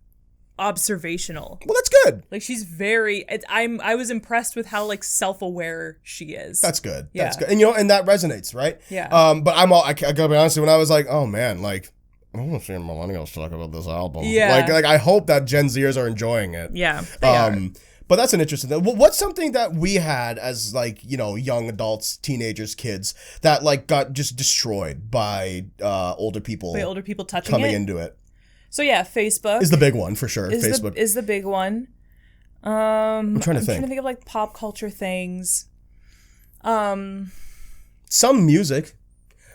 observational. Well, that's good. Like she's very. I was impressed with how like self-aware she is. That's good. Yeah. That's good. And and that resonates, right? Yeah. But I gotta be honest with you, when I was like, oh man, like I want to see millennials talk about this album. Yeah. Like I hope that Gen Zers are enjoying it. Yeah. They are. But that's an interesting thing. What's something that we had as like, young adults, teenagers, kids that like got just destroyed by older people touching coming it? into it? So yeah, Facebook is the big one for sure. Facebook is the big one. I'm trying to think of like pop culture things. Some music.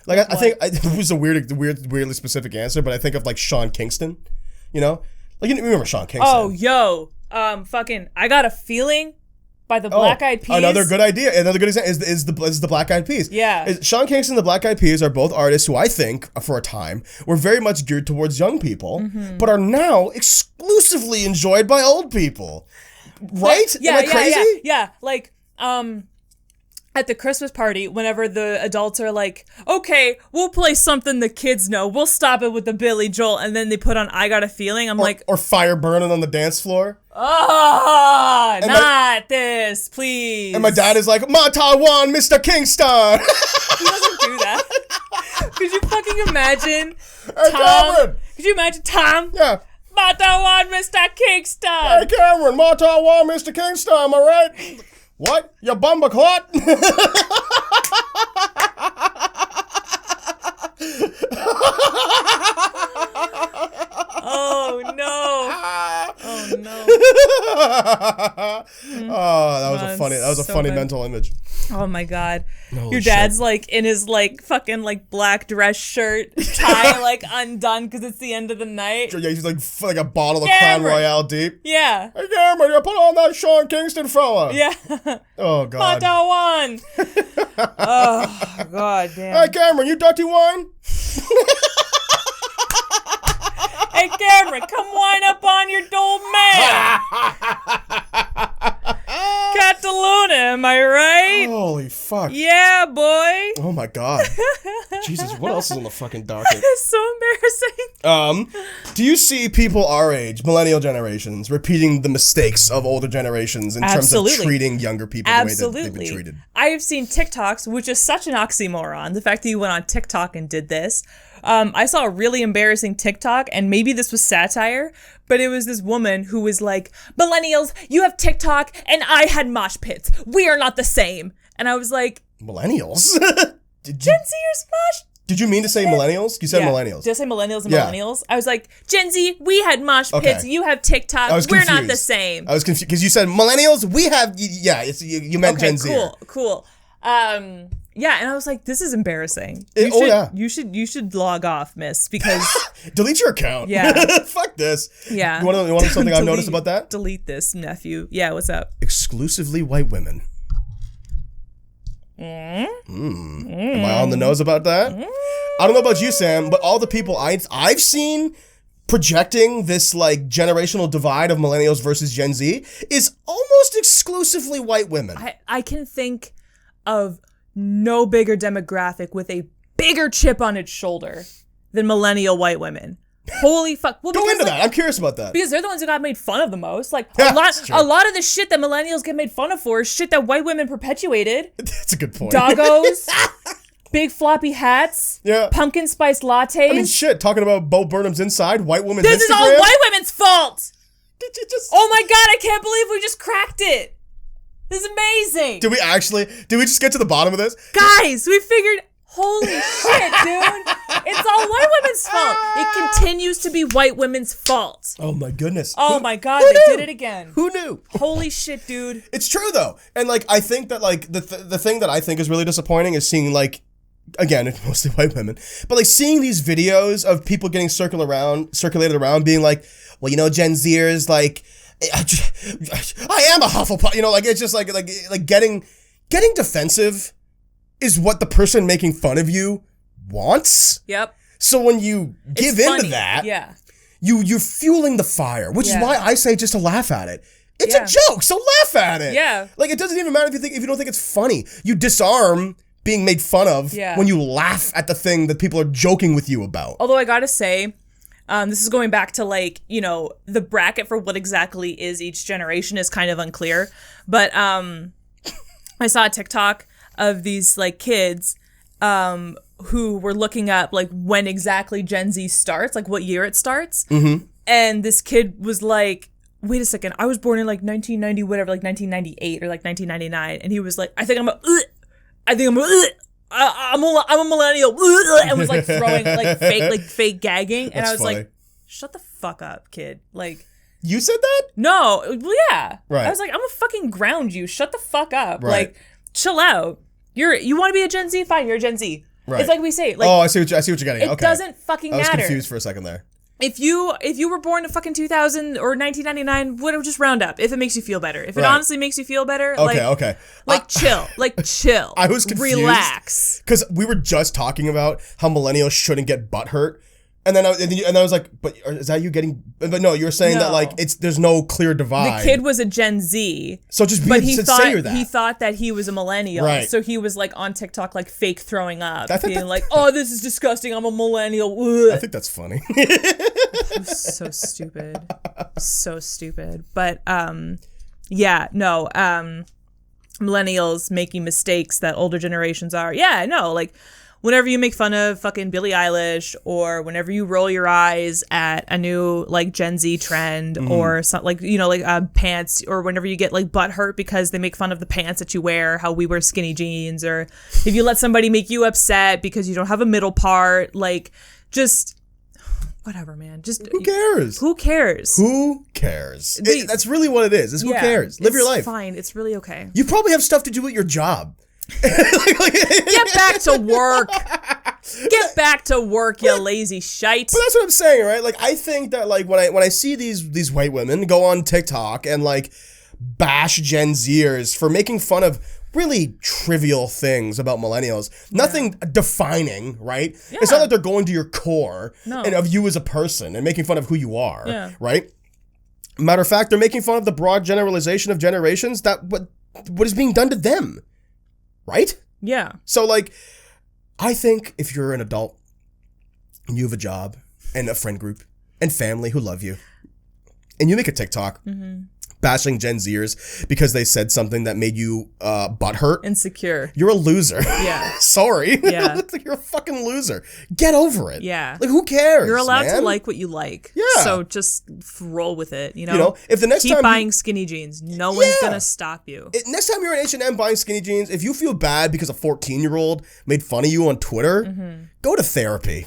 Like I think it was a weirdly specific answer, but I think of like Sean Kingston. Like you remember Sean Kingston? Oh, yo, fucking, I Got a Feeling by the Black Eyed Peas. Another good idea. Another good example is the Black Eyed Peas. Yeah. Sean Kingston and the Black Eyed Peas are both artists who I think, for a time, were very much geared towards young people, but are now exclusively enjoyed by old people. Right? Yeah, Am I crazy? Yeah. Like, at the Christmas party, whenever the adults are like, okay, we'll play something the kids know. We'll stop it with the Billy Joel. And then they put on I Got a Feeling. I'm like... Or Fire Burning on the Dance Floor. This, please. And my dad is like, Ma Taiwan, Mr. Kingston. He doesn't do that. Could you fucking imagine Hey, Tom? Cameron. Could you imagine Tom? Yeah. Ma Taiwan, Mr. Kingston. Hey, Cameron, Ma Taiwan, Mr. Kingston, am I right? What? You bumba clot? Oh no! Oh no! Oh, that was a funny mental image. Oh my god! Holy Your dad's like in his like fucking like black dress shirt, tie like undone because it's the end of the night. Yeah, he's like a bottle of Crown Royale deep. Yeah. Hey, Cameron, you put on that Sean Kingston fella. Yeah. Oh god. Padawan. Oh god damn. Hey, Cameron, you dirty wine? Hey, Cameron, come wind up on your old man. Cataluna, am I right? Holy fuck. Yeah, boy. Oh my god. Jesus, what else is on the fucking docket? It's so embarrassing. Do you see people our age, millennial generations, repeating the mistakes of older generations in terms of treating younger people the way that they've been treated? I have seen TikToks, which is such an oxymoron. The fact that you went on TikTok and did this. I saw a really embarrassing TikTok, and maybe this was satire, but it was this woman who was like, millennials, you have TikTok, and I had mosh pits. We are not the same. And I was like... Millennials? Gen Zers mosh? Did you mean to say millennials? You said millennials. Did I say millennials and millennials? I was like, Gen Z, we had mosh pits. You have TikTok. We're not the same. I was confused because you said millennials. We have, you meant Gen Z. Cool. Yeah, and I was like, this is embarrassing. You should log off, miss, because delete your account. Yeah. Fuck this. Yeah. You want to know something I've noticed about that? Delete this, nephew. Yeah, what's up? Exclusively white women. Am I on the nose about that? I don't know about you, Sam, but all the people I've seen projecting this like generational divide of millennials versus Gen Z is almost exclusively white women. I can think of no bigger demographic with a bigger chip on its shoulder than millennial white women. Holy fuck. Well, Go into that. I'm curious about that. Because they're the ones who got made fun of the most. Like, a lot of the shit that millennials get made fun of for is shit that white women perpetuated. That's a good point. Doggos, big floppy hats, pumpkin spice lattes. I mean, shit, talking about Bo Burnham's inside, white woman's Instagram. This is all white women's fault. Oh my God, I can't believe we just cracked it. This is amazing. Did we just get to the bottom of this? Guys, we figured... Holy shit, dude. It's all white women's fault. It continues to be white women's fault. Oh my goodness. Oh my God, they did it again. Who knew? Holy shit, dude. It's true though. And like, I think that like the thing that I think is really disappointing is seeing like, again, it's mostly white women, but like seeing these videos of people getting circulated around being like, well, you know, Gen Zers, like, I am a Hufflepuff, you know, like it's just like getting defensive is what the person making fun of you wants. Yep. So when you give into that, you're fueling the fire, which is why I say just to laugh at it. It's a joke, so laugh at it. Yeah. Like it doesn't even matter if you don't think it's funny. You disarm being made fun of when you laugh at the thing that people are joking with you about. Although I gotta say, this is going back to like, you know, the bracket for what exactly is each generation is kind of unclear. But I saw a TikTok of these like kids who were looking up like when exactly Gen Z starts, like what year it starts. Mm-hmm. And this kid was like, wait a second, I was born in like 1990, whatever, like 1998 or like 1999. And he was like, I'm a millennial, and was like throwing like fake gagging. And I was like, shut the fuck up, kid. Like, you said that? No, well, yeah. Right. I was like, I'm gonna fucking ground you. Shut the fuck up. Right. Like, chill out. You want to be a Gen Z? Fine, you're a Gen Z. Right. It's like we say. Like, I see what you're getting at. It doesn't fucking matter. I was confused for a second there. If you were born in fucking 2000 or 1999, whatever, just round up. If it makes you feel better. If it honestly makes you feel better, chill. Like, chill. I was confused. Relax. Because we were just talking about how millennials shouldn't get butthurt. And then I was like, but is that you getting? But no, you're saying that like there's no clear divide. The kid was a Gen Z, so just be he thought that he was a millennial, right? So he was like on TikTok like fake throwing up, being like, "Oh, this is disgusting. I'm a millennial." Ugh. I think that's funny. So stupid, so stupid. But millennials making mistakes that older generations are. Yeah, no, like. Whenever you make fun of fucking Billie Eilish, or whenever you roll your eyes at a new like Gen Z trend, or something like, you know, like pants, or whenever you get like butt hurt because they make fun of the pants that you wear, how we wear skinny jeans, or if you let somebody make you upset because you don't have a middle part, like just whatever, man. Just who cares? Who cares? Who cares? That's really what it is. Who cares? Live your life. It's fine. It's really okay. You probably have stuff to do at your job. Get back to work. Get back to work, you lazy shite. But that's what I'm saying, right? Like, I think that like when I see these white women go on TikTok and like bash Gen Zers for making fun of really trivial things about millennials, nothing defining, right? Yeah. It's not like they're going to your core and of you as a person and making fun of who you are, right? Matter of fact, they're making fun of the broad generalization of generations that what is being done to them. Right? Yeah. So, like, I think if you're an adult and you have a job and a friend group and family who love you, and you make a TikTok bashing Gen Zers because they said something that made you butthurt. Insecure. You're a loser. Yeah. Sorry. Yeah. You're a fucking loser. Get over it. Yeah. Like, who cares? You're allowed to like what you like. Yeah. So just roll with it, you know? You know, if the next Keep time buying skinny jeans. No one's going to stop you. Next time you're at H&M buying skinny jeans, if you feel bad because a 14-year-old made fun of you on Twitter, go to therapy.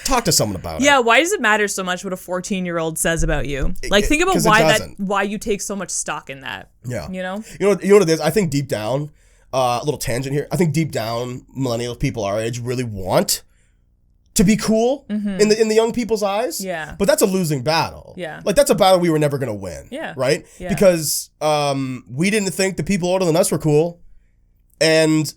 Talk to someone about it. Yeah, why does it matter so much what a 14-year-old says about you? Like, think about why you take so much stock in that. Yeah. You know? You know what it is? I think deep down, a little tangent here. I think deep down, millennial people our age really want to be cool in the young people's eyes. Yeah. But that's a losing battle. Yeah. Like, that's a battle we were never going to win. Yeah. Right? Yeah. Because we didn't think the people older than us were cool. And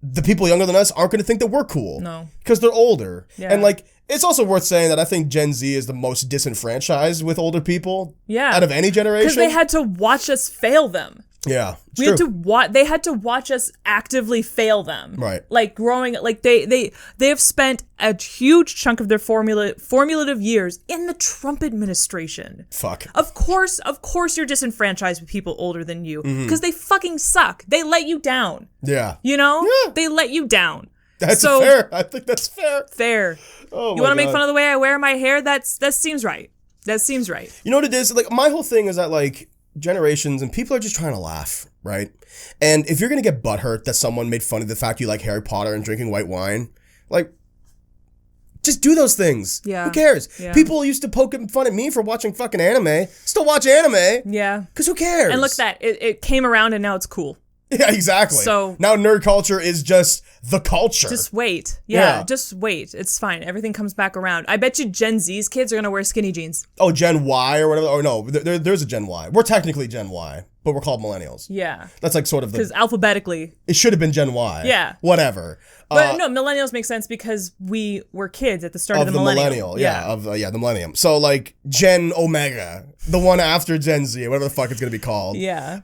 the people younger than us aren't going to think that we're cool. No. Because they're older. Yeah. And, like, it's also worth saying that I think Gen Z is the most disenfranchised with older people out of any generation. Because they had to watch us fail them. Yeah, They had to watch us actively fail them. Right. Like growing, like they have spent a huge chunk of their formative years in the Trump administration. Fuck. Of course you're disenfranchised with people older than you because they fucking suck. They let you down. Yeah. You know? Yeah. They let you down. That's fair. I think that's fair. Fair. Oh, you want to make fun of the way I wear my hair? That seems right. That seems right. You know what it is? Like, my whole thing is that, like, generations and people are just trying to laugh, right? And if you're gonna get butthurt that someone made fun of the fact you like Harry Potter and drinking white wine, like, just do those things. Yeah. Who cares? Yeah. People used to poke fun at me for watching fucking anime. Still watch anime. Yeah. Because who cares? And look at that. It came around and now it's cool. Yeah, exactly. So now nerd culture is just the culture. Just wait. Yeah, just wait. It's fine. Everything comes back around. I bet you Gen Z's kids are going to wear skinny jeans. Oh, Gen Y or whatever. Oh, no, there's a Gen Y. We're technically Gen Y, but we're called millennials. Yeah. That's like sort of the... Because alphabetically. It should have been Gen Y. Yeah. Whatever. But no, millennials make sense because we were kids at the start of the millennial. Yeah, the millennium. So, like, Gen Omega, the one after Gen Z, whatever the fuck it's going to be called. Yeah.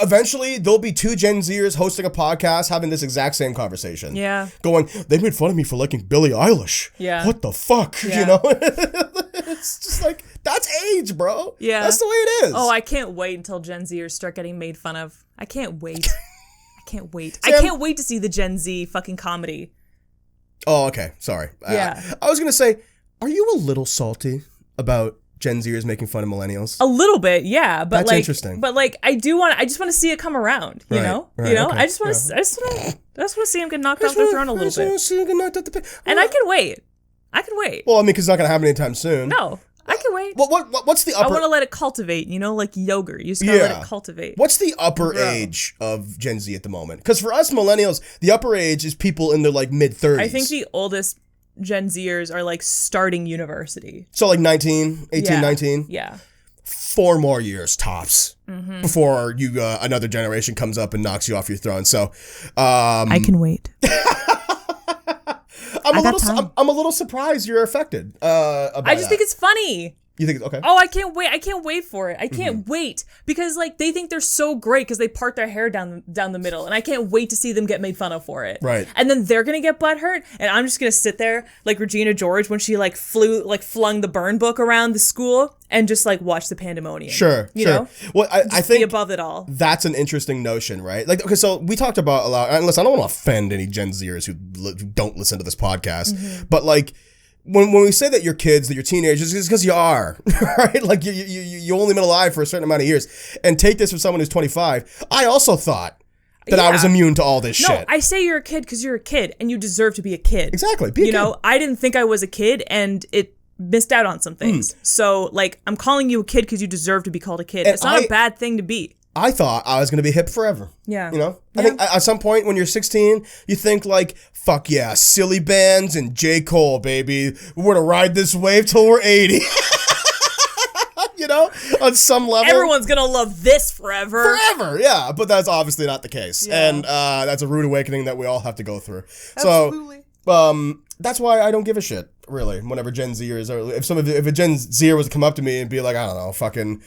Eventually, there'll be two Gen Zers hosting a podcast having this exact same conversation. Yeah. Going, they made fun of me for liking Billie Eilish. Yeah. What the fuck? Yeah. You know? It's just like, that's age, bro. Yeah. That's the way it is. Oh, I can't wait until Gen Zers start getting made fun of. I can't wait. I can't wait. Sam, I can't wait to see the Gen Z fucking comedy. Oh, okay. Sorry. Yeah. I was going to say, are you a little salty about Gen Zers making fun of millennials? A little bit, yeah, but that's like, interesting. But like, I just want to see it come around. You know, okay. I just want to see him get knocked off the throne a little bit. And I can wait. Well, I mean, because it's not gonna happen anytime soon. No, I can wait. What's the upper? I want to let it cultivate. You know, like yogurt. You just gotta let it cultivate. What's the upper age of Gen Z at the moment? Because for us millennials, the upper age is people in their like mid-30s. I think the oldest Gen Zers are like starting university. So like 18, 19? Yeah. 4 more years tops before you another generation comes up and knocks you off your throne. So I can wait. I'm a little surprised you're affected about I just think it's funny. You think it's okay? Oh, I can't wait. I can't wait for it. I can't wait because like they think they're so great because they part their hair down the middle, and I can't wait to see them get made fun of for it. Right. And then they're gonna get butthurt, and I'm just gonna sit there like Regina George when she flung the burn book around the school and just like watch the pandemonium. Sure. You know? Well, I think be above it all. That's an interesting notion, right? Like, okay, so we talked about a lot. And listen, I don't want to offend any Gen Zers who don't listen to this podcast, but like. When we say that you're kids, that you're teenagers, it's because you are, right? Like, you only been alive for a certain amount of years. And take this from someone who's 25. I also thought that I was immune to all this shit. No, I say you're a kid because you're a kid, and you deserve to be a kid. Exactly. Be a kid. You know, I didn't think I was a kid, and it missed out on some things. So, like, I'm calling you a kid because you deserve to be called a kid. And it's not a bad thing to be. I thought I was going to be hip forever. Yeah. You know? I think at some point when you're 16, you think like, fuck yeah, silly bands and J. Cole, baby. We're going to ride this wave till we're 80. You know? On some level. Everyone's going to love this forever. Forever, yeah. But that's obviously not the case. Yeah. And that's a rude awakening that we all have to go through. Absolutely. So, that's why I don't give a shit, really, whenever Gen Zers, or if a Gen Zer was to come up to me and be like, I don't know, fucking...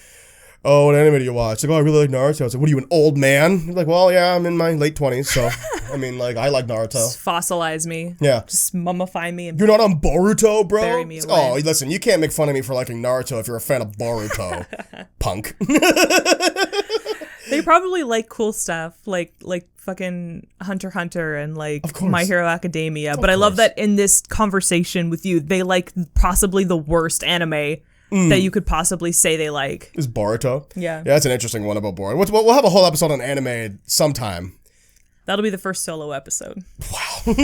Oh, what anime do you watch? Like, oh, I really like Naruto. I was like, what are you, an old man? You're like, well, yeah, I'm in my late 20s, so, I mean, like, I like Naruto. Just fossilize me. Yeah. Just mummify me. And you're not on Boruto, bro? Bury me away. Oh, listen, you can't make fun of me for liking Naruto if you're a fan of Boruto, punk. They probably like cool stuff, like fucking Hunter x Hunter and like My Hero Academia. But I love that in this conversation with you, they like possibly the worst anime that you could possibly say they like. Is Boruto? Yeah. Yeah, that's an interesting one about Boruto. We'll have a whole episode on anime sometime. That'll be the first solo episode. Wow.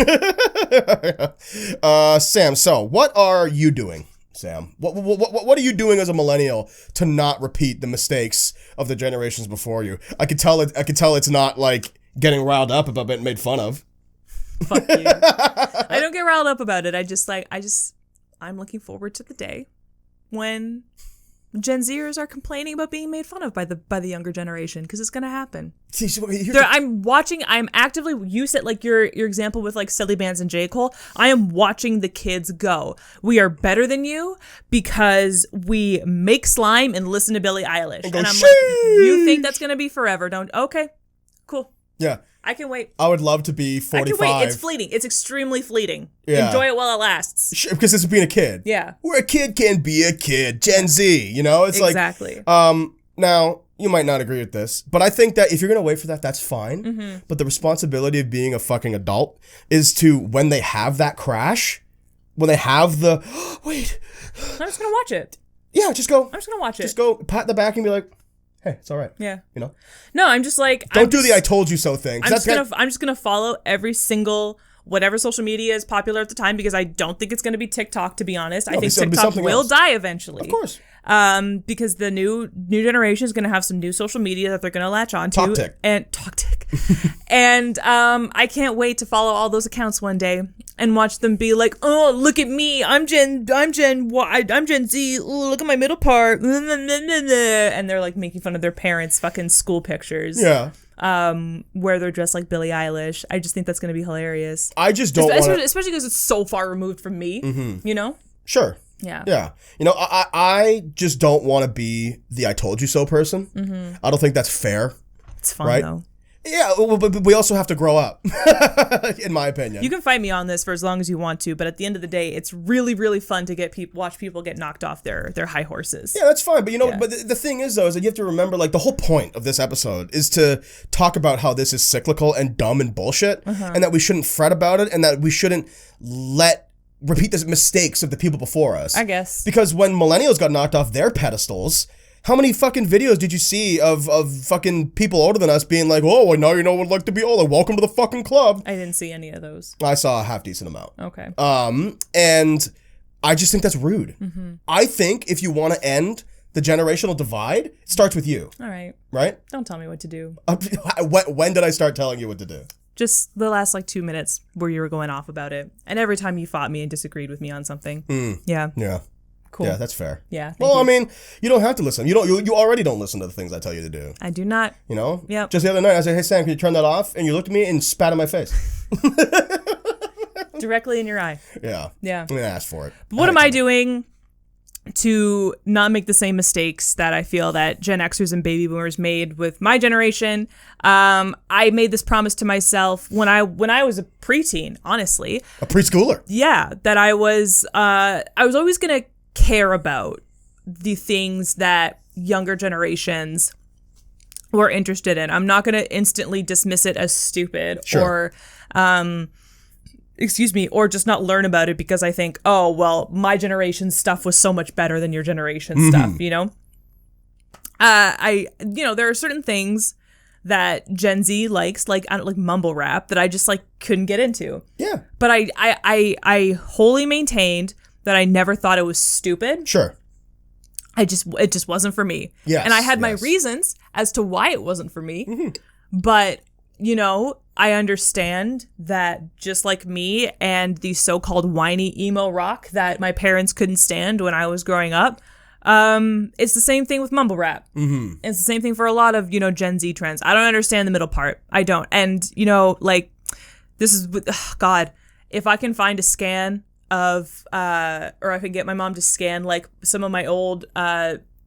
Sam, so what are you doing Sam? What are you doing as a millennial to not repeat the mistakes of the generations before you? I could tell it's not like getting riled up about being made fun of. Fuck you. I don't get riled up about it. I'm looking forward to the day when Gen Zers are complaining about being made fun of by the younger generation, because it's gonna happen. I'm actively, you said like your example with like Silly Bands and J. Cole. I am watching the kids go. We are better than you because we make slime and listen to Billie Eilish. And I'm like, you think that's gonna be forever? Don't. Okay, cool. Yeah. I can wait. I would love to be 45. I can wait. It's fleeting. It's extremely fleeting. Yeah. Enjoy it while it lasts. Because it's being a kid. Yeah. Where a kid can be a kid. Gen Z, you know? It's exactly. Now, you might not agree with this, but I think that if you're going to wait for that, that's fine. Mm-hmm. But the responsibility of being a fucking adult is to, when they have that crash, when they have the, wait. I'm just going to watch it. Yeah, just go. I'm just going to watch it. Just go pat the back and be like, hey, it's all right. Yeah. You know? No, I'm just like... Don't do the I told you so thing. I'm just gonna follow every single whatever social media is popular at the time, because I don't think it's gonna be TikTok, to be honest. I think TikTok will die eventually. Of course. Because the new generation is gonna have some new social media that they're gonna latch onto. TokTik. And I can't wait to follow all those accounts one day and watch them be like, oh, look at me, I'm Gen Z, ooh, look at my middle part, and they're like making fun of their parents' fucking school pictures. Yeah. Where they're dressed like Billie Eilish. I just think that's going to be hilarious. I just don't want to... Especially because it's so far removed from me, you know? Sure. Yeah. Yeah. You know, I just don't want to be the I told you so person. Mm-hmm. I don't think that's fair. It's fun, right? though. Yeah, but we also have to grow up, in my opinion. You can fight me on this for as long as you want to, but at the end of the day, it's really, really fun to watch people get knocked off their high horses. Yeah, that's fine. But you know, but the thing is, though, is that you have to remember, like, the whole point of this episode is to talk about how this is cyclical and dumb and bullshit, and that we shouldn't fret about it, and that we shouldn't repeat the mistakes of the people before us. I guess. Because when millennials got knocked off their pedestals, how many fucking videos did you see of fucking people older than us being like, oh, well, now you know what it's like to be older. Welcome to the fucking club. I didn't see any of those. I saw a half decent amount. Okay. And I just think that's rude. Mm-hmm. I think if you want to end the generational divide, it starts with you. All right. Right? Don't tell me what to do. When did I start telling you what to do? Just the last 2 minutes where you were going off about it. And every time you fought me and disagreed with me on something. Yeah. Yeah. Cool. Yeah, that's fair. Yeah. Well, I mean, you don't have to listen. You already don't listen to the things I tell you to do. I do not. You know? Yeah. Just the other night, I said, hey, Sam, can you turn that off? And you looked at me and spat in my face. Directly in your eye. Yeah. Yeah. I'm going to ask for it. But what am I doing to not make the same mistakes that I feel that Gen Xers and baby boomers made with my generation? I made this promise to myself when I was a preteen, honestly. A preschooler. Yeah. That I was always going to care about the things that younger generations were interested in. I'm not going to instantly dismiss it as stupid or or just not learn about it because I think, oh, well, my generation's stuff was so much better than your generation's stuff, you know? There are certain things that Gen Z likes, like mumble rap, that I just couldn't get into. Yeah. But I wholly maintained that I never thought it was stupid. Sure. It just wasn't for me. Yes. And I had my reasons as to why it wasn't for me. But, I understand that just like me and the so-called whiny emo rock that my parents couldn't stand when I was growing up, it's the same thing with mumble rap. Mm-hmm. It's the same thing for a lot of, Gen Z trends. I don't understand the middle part. I don't. And, this is, God, if I can find a scan of, or I can get my mom to scan some of my old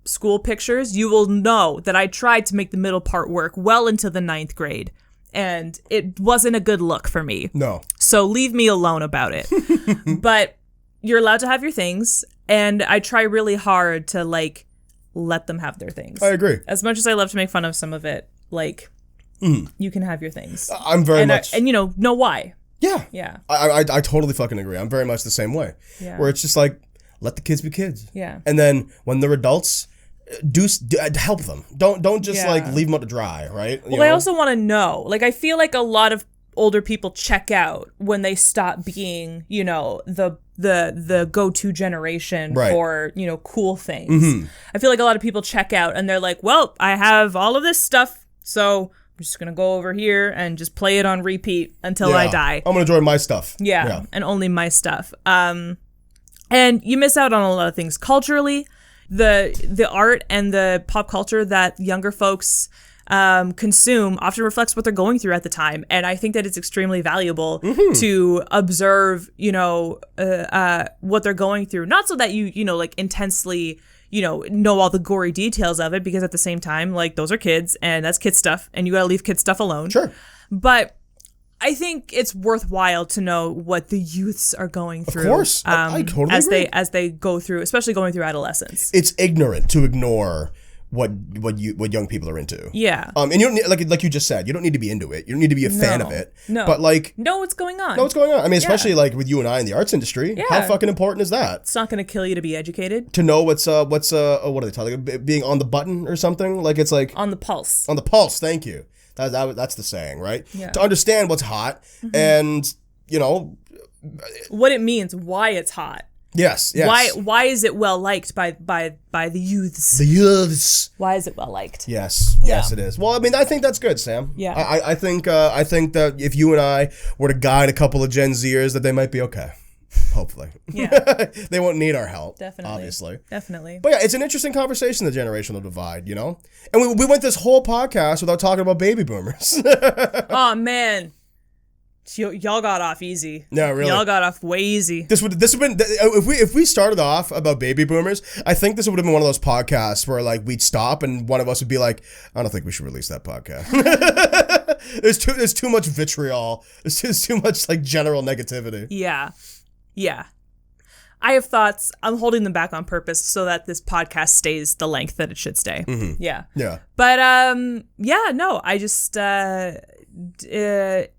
school pictures, you will know that I tried to make the middle part work well into the 9th grade. And it wasn't a good look for me. No. So leave me alone about it. But you're allowed to have your things. And I try really hard to let them have their things. I agree. As much as I love to make fun of some of it, you can have your things. I'm very much. Know why. Yeah. Yeah. I totally fucking agree. I'm very much the same way. Yeah. Where it's just let the kids be kids. Yeah. And then when they're adults, do help them. Don't just leave them out to dry, right? I also want to know. I feel like a lot of older people check out when they stop being, the the go-to generation Right. for, you know, cool things. I feel like a lot of people check out and they're like, well, I have all of this stuff, so I'm just gonna go over here and just play it on repeat until I die. I'm gonna enjoy my stuff. Yeah, and only my stuff. And you miss out on a lot of things culturally. The art and the pop culture that younger folks consume often reflects what they're going through at the time, and I think that it's extremely valuable to observe, you know, what they're going through. Not so that you know, like intensely, you know all the gory details of it, because at the same time, like, those are kids and that's kid stuff, and you gotta leave kid stuff alone. Sure. But I think it's worthwhile to know what the youths are going through. Of course, I totally agree. As they go through, especially going through adolescence. It's ignorant to ignore what young people are into. Yeah. And you don't need, like you just said, you don't need to be into it. You don't need to be a fan of it. No. But like, know what's going on. know what's going on. I mean, especially like with you and I in the arts industry. Yeah. How fucking important is that? It's not going to kill you to be educated. To know what's what are they telling? Like, being on the button or something? Like, it's like On the pulse. on the pulse. Thank you. That's the saying, right? Yeah. To understand what's hot and, you know, What it means, why it's hot. yes. Why is it well liked by the youths? The youths. Why is it well liked? Yes, yes, it is. Well, I mean, I think that's good, Sam. Yeah. I think that if you and I were to guide a couple of Gen Zers, that they might be okay. Hopefully. Yeah. They won't need our help. Definitely. Obviously. Definitely. But yeah, it's an interesting conversation, the generational divide, you know? And we went this whole podcast without talking about baby boomers. Oh, man. Y'all got off easy. No, really. Y'all got off way easy. This would have been, if we started off about baby boomers, I think this would have been one of those podcasts where like we'd stop and one of us would be like, I don't think we should release that podcast. There's too much vitriol. There's too much like general negativity. Yeah. Yeah. I have thoughts. I'm holding them back on purpose so that this podcast stays the length that it should stay. Yeah. Yeah. But yeah, no, I just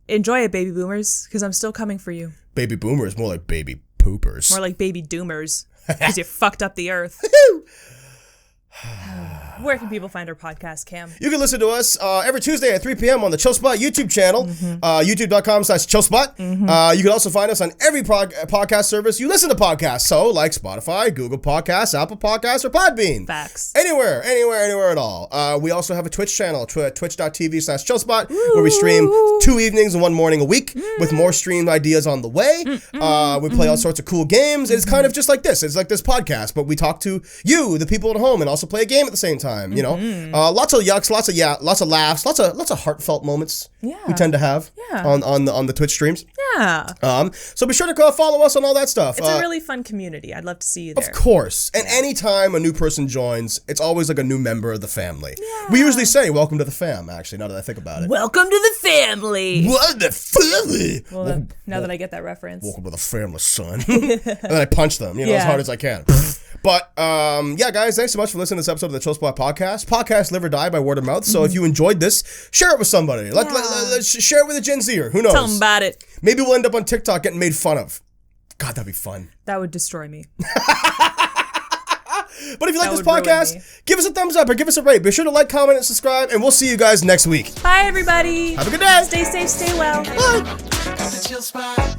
enjoy it, baby boomers, because I'm still coming for you. Baby boomers, more like baby poopers. More like baby doomers, because you fucked up the earth. Where can people find our podcast, Cam? You can listen to us every Tuesday at 3 p.m. on the ChillSpot YouTube channel, youtube.com/ChillSpot. You can also find us on every podcast service you listen to podcasts, so like Spotify, Google Podcasts, Apple Podcasts, or Podbean. Facts. Anywhere at all. We also have a Twitch channel, twitch.tv/ChillSpot, where we stream 2 evenings and 1 morning a week, with more stream ideas on the way. We play all sorts of cool games. It's kind of just like this. It's like this podcast, but we talk to you, the people at home, and also play a game at the same time. You know, lots of yucks, lots of laughs, lots of heartfelt moments. Yeah. We tend to have on the Twitch streams. Yeah. So be sure to go follow us on all that stuff. It's a really fun community. I'd love to see you there. Of course. And anytime a new person joins, it's always like a new member of the family. Yeah. We usually say, welcome to the fam, actually, now that I think about it. Welcome to the family. What the family? Well, now that I get that reference. Welcome to the family, son. And then I punch them, as hard as I can. But, yeah, guys, thanks so much for listening to this episode of the ChillSpot Podcast. Podcasts live or die by word of mouth. So if you enjoyed this, share it with somebody. Let's share it with a Gen Zer. Who knows? Tell them about it. Maybe we'll end up on TikTok getting made fun of. God, that'd be fun. That would destroy me. But if you like this podcast, give us a thumbs up or give us a rate. Be sure to like, comment, and subscribe, and we'll see you guys next week. Bye, everybody. Have a good day. Stay safe, stay well. Bye.